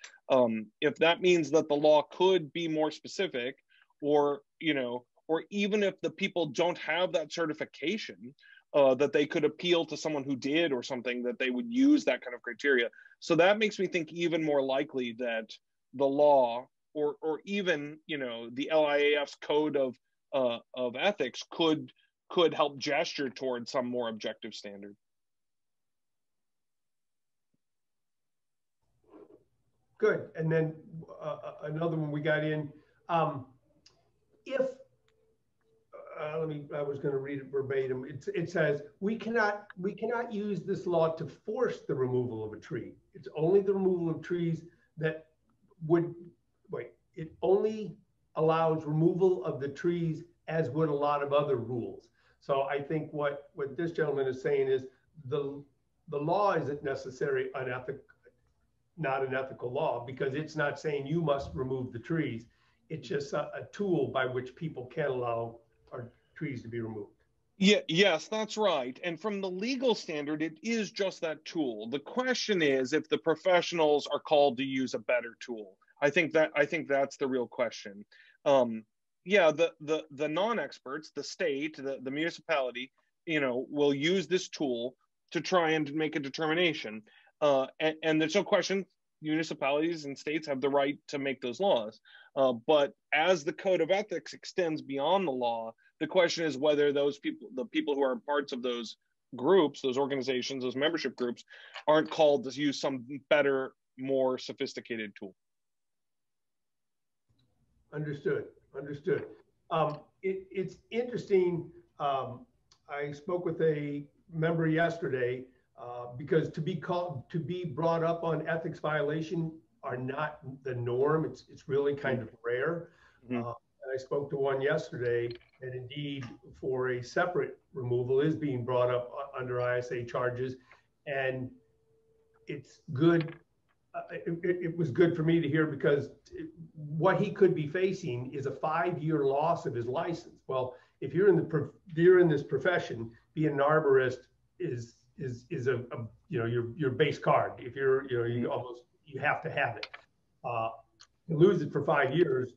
If that means that the law could be more specific, or, you know, or even if the people don't have that certification, that they could appeal to someone who did or something, that they would use that kind of criteria. So that makes me think even more likely that the law, or even, you know, the LIAF's code of ethics could help gesture towards some more objective standard. Good. And then another one we got in, I was going to read it verbatim. It says, we cannot use this law to force the removal of a tree. It's only the removal of trees that it only allows removal of the trees as would a lot of other rules. So I think what this gentleman is saying is the law isn't necessarily unethical. not an ethical law, because it's not saying you must remove the trees. It's just a tool by which people can allow our trees to be removed. Yeah, yes, that's right. And from the legal standard, it is just that tool. The question is if the professionals are called to use a better tool. I think that's the real question. Yeah, the non-experts, the state, the municipality, will use this tool to try and make a determination. And there's no question municipalities and states have the right to make those laws. But as the code of ethics extends beyond the law, the question is whether those people, the people who are parts of those groups, those organizations, those membership groups, aren't called to use some better, more sophisticated tool. Understood. Understood. It's interesting. I spoke with a member yesterday because to be brought up on ethics violation are not the norm. It's really kind of rare. And I spoke to one yesterday, and indeed, for a separate removal is being brought up under ISA charges, and it's good. It was good for me to hear, because what he could be facing is a 5-year loss of his license. Well, if you're in this profession, being an arborist is a your base card. If you're you have to have it. To lose it for 5 years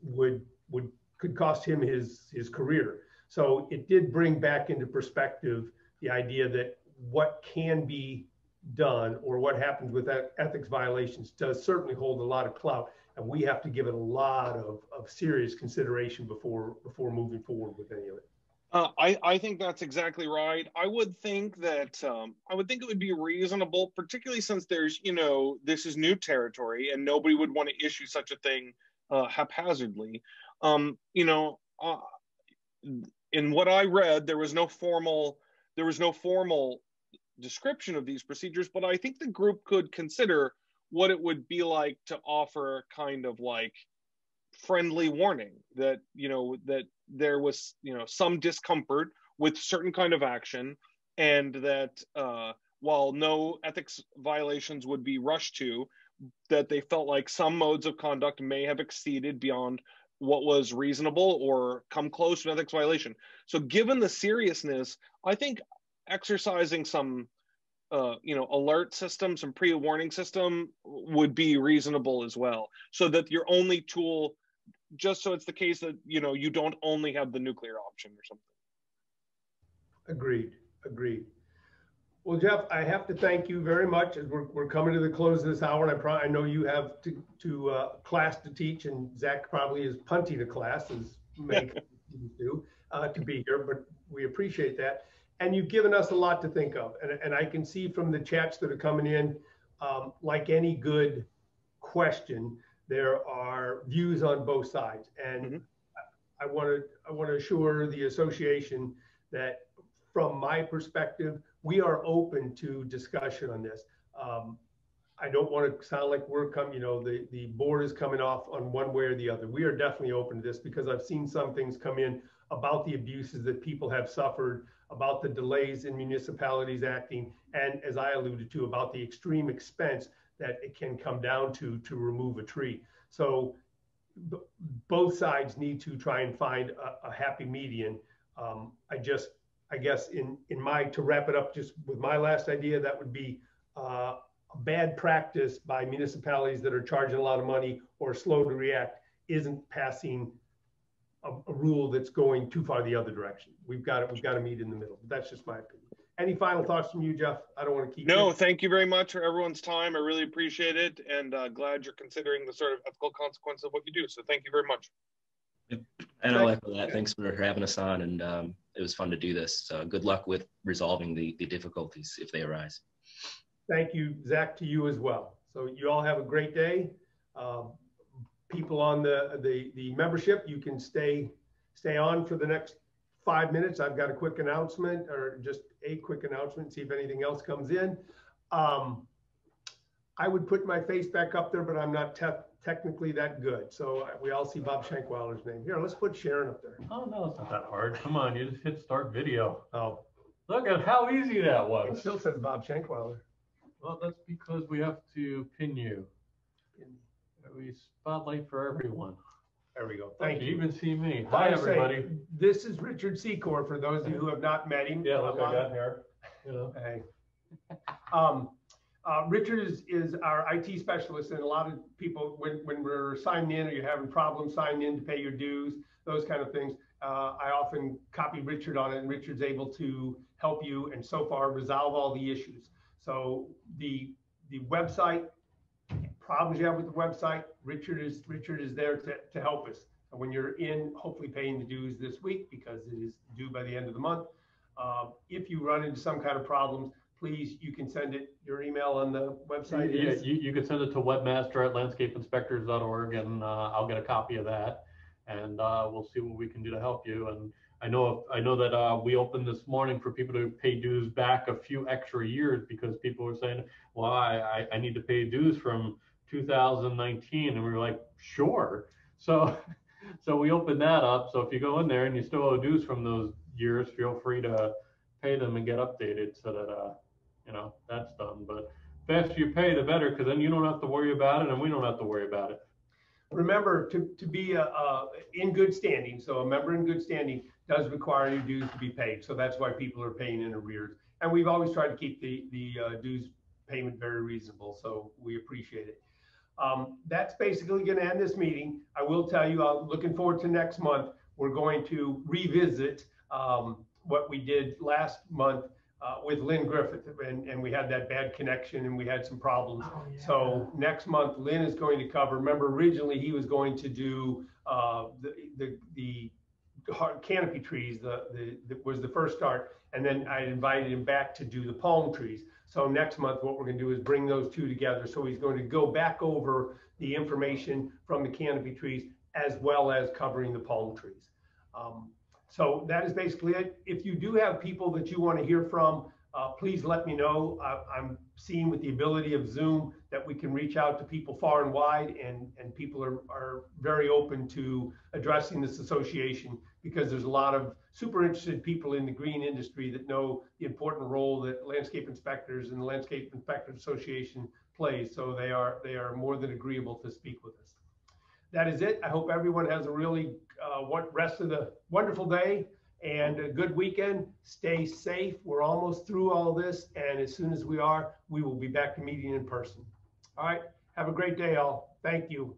could cost him his career. So it did bring back into perspective the idea that what can be done or what happens with ethics violations does certainly hold a lot of clout, and we have to give it a lot of serious consideration before moving forward with any of it. I think that's exactly right. I would think that it would be reasonable, particularly since there's this is new territory and nobody would want to issue such a thing haphazardly. In what I read, there was no formal description of these procedures, but I think the group could consider what it would be like to offer kind of like friendly warning that that there was some discomfort with certain kind of action, and that while no ethics violations would be rushed to, that they felt like some modes of conduct may have exceeded beyond what was reasonable or come close to an ethics violation. So given the seriousness, I think exercising some alert system, some pre-warning system would be reasonable as well, so that your only tool, just so it's the case that you don't only have the nuclear option or something. Agreed. Well, Jeff, I have to thank you very much, as we're coming to the close of this hour, and I know you have to class to teach, and Zach probably is punting a class, as many students do, to be here, but we appreciate that. And you've given us a lot to think of, and I can see from the chats that are coming in, like any good question, there are views on both sides, and I want to assure the association that from my perspective, we are open to discussion on this. I don't want to sound like we're coming, the board is coming off on one way or the other. We are definitely open to this, because I've seen some things come in about the abuses that people have suffered, about the delays in municipalities acting, and as I alluded to, about the extreme expense that it can come down to remove a tree. So both sides need to try and find a happy median. I guess to wrap it up just with my last idea, that would be a bad practice by municipalities that are charging a lot of money or slow to react isn't passing a rule that's going too far the other direction. We've got to meet in the middle. That's just my opinion. Any final thoughts from you, Jeff? I don't want to keep No, you. thank you very much for everyone's time. I really appreciate it, and glad you're considering the sort of ethical consequence of what you do. So thank you very much. And I'll echo that. Thanks for having us on, and it was fun to do this. Good luck with resolving the difficulties if they arise. Thank you, Zach, to you as well. So you all have a great day. People on the membership, you can stay on for the next 5 minutes. I've got a quick announcement, or just a quick announcement, see if anything else comes in. I would put my face back up there, but I'm not technically that good. So we all see Bob Shankweiler's name. Here, let's put Sharon up there. Oh, no, it's not that hard. Come on, you just hit start video. Oh, Look at how easy that it was. still says Bob Shankweiler. Well, that's because we have to pin you. We spotlight for everyone. There we go. Thank You you. even see me. I Hi, wanna say, everybody. This is Richard Secor, for those of you who have not met him. Yeah, look, I got hair. You know. Hey. Richard is our IT specialist, and a lot of people, when we're signing in or you're having problems signing in to pay your dues, those kind of things, I often copy Richard on it, and Richard's able to help you and so far resolve all the issues. So the website, problems you have with the website, Richard is there to help us. And when you're in, hopefully paying the dues this week, because it is due by the end of the month. If you run into some kind of problems, please, you can send it, your email on the website is? Yeah, you can send it to webmaster@landscapeinspectors.org, and I'll get a copy of that, and we'll see what we can do to help you. And I know that we opened this morning for people to pay dues back a few extra years, because people were saying, well, I need to pay dues from 2019, and we were like, sure. So we opened that up. So if you go in there and you still owe dues from those years, feel free to pay them and get updated, so that that's done. But the faster you pay, the better, because then you don't have to worry about it, and we don't have to worry about it. Remember to be in good standing. So a member in good standing does require your dues to be paid. So that's why people are paying in arrears. And we've always tried to keep the dues payment very reasonable. So we appreciate it. That's basically going to end this meeting. I will tell you, I'm looking forward to next month. We're going to revisit what we did last month with Lynn Griffith, and we had that bad connection and we had some problems. Oh, yeah. So next month, Lynn is going to cover. Remember, originally he was going to do the canopy trees. That was the first start, and then I invited him back to do the palm trees. So next month, what we're going to do is bring those two together. So he's going to go back over the information from the canopy trees as well as covering the palm trees. So that is basically it. If you do have people that you want to hear from, please let me know. I'm seeing with the ability of Zoom that we can reach out to people far and wide, and people are very open to addressing this association, because there's a lot of super interested people in the green industry that know the important role that landscape inspectors and the Landscape Inspectors Association plays. So they are more than agreeable to speak with us. That is it. I hope everyone has a really rest of the wonderful day and a good weekend. Stay safe. We're almost through all this, and as soon as we are, we will be back to meeting in person. All right. Have a great day, all. Thank you.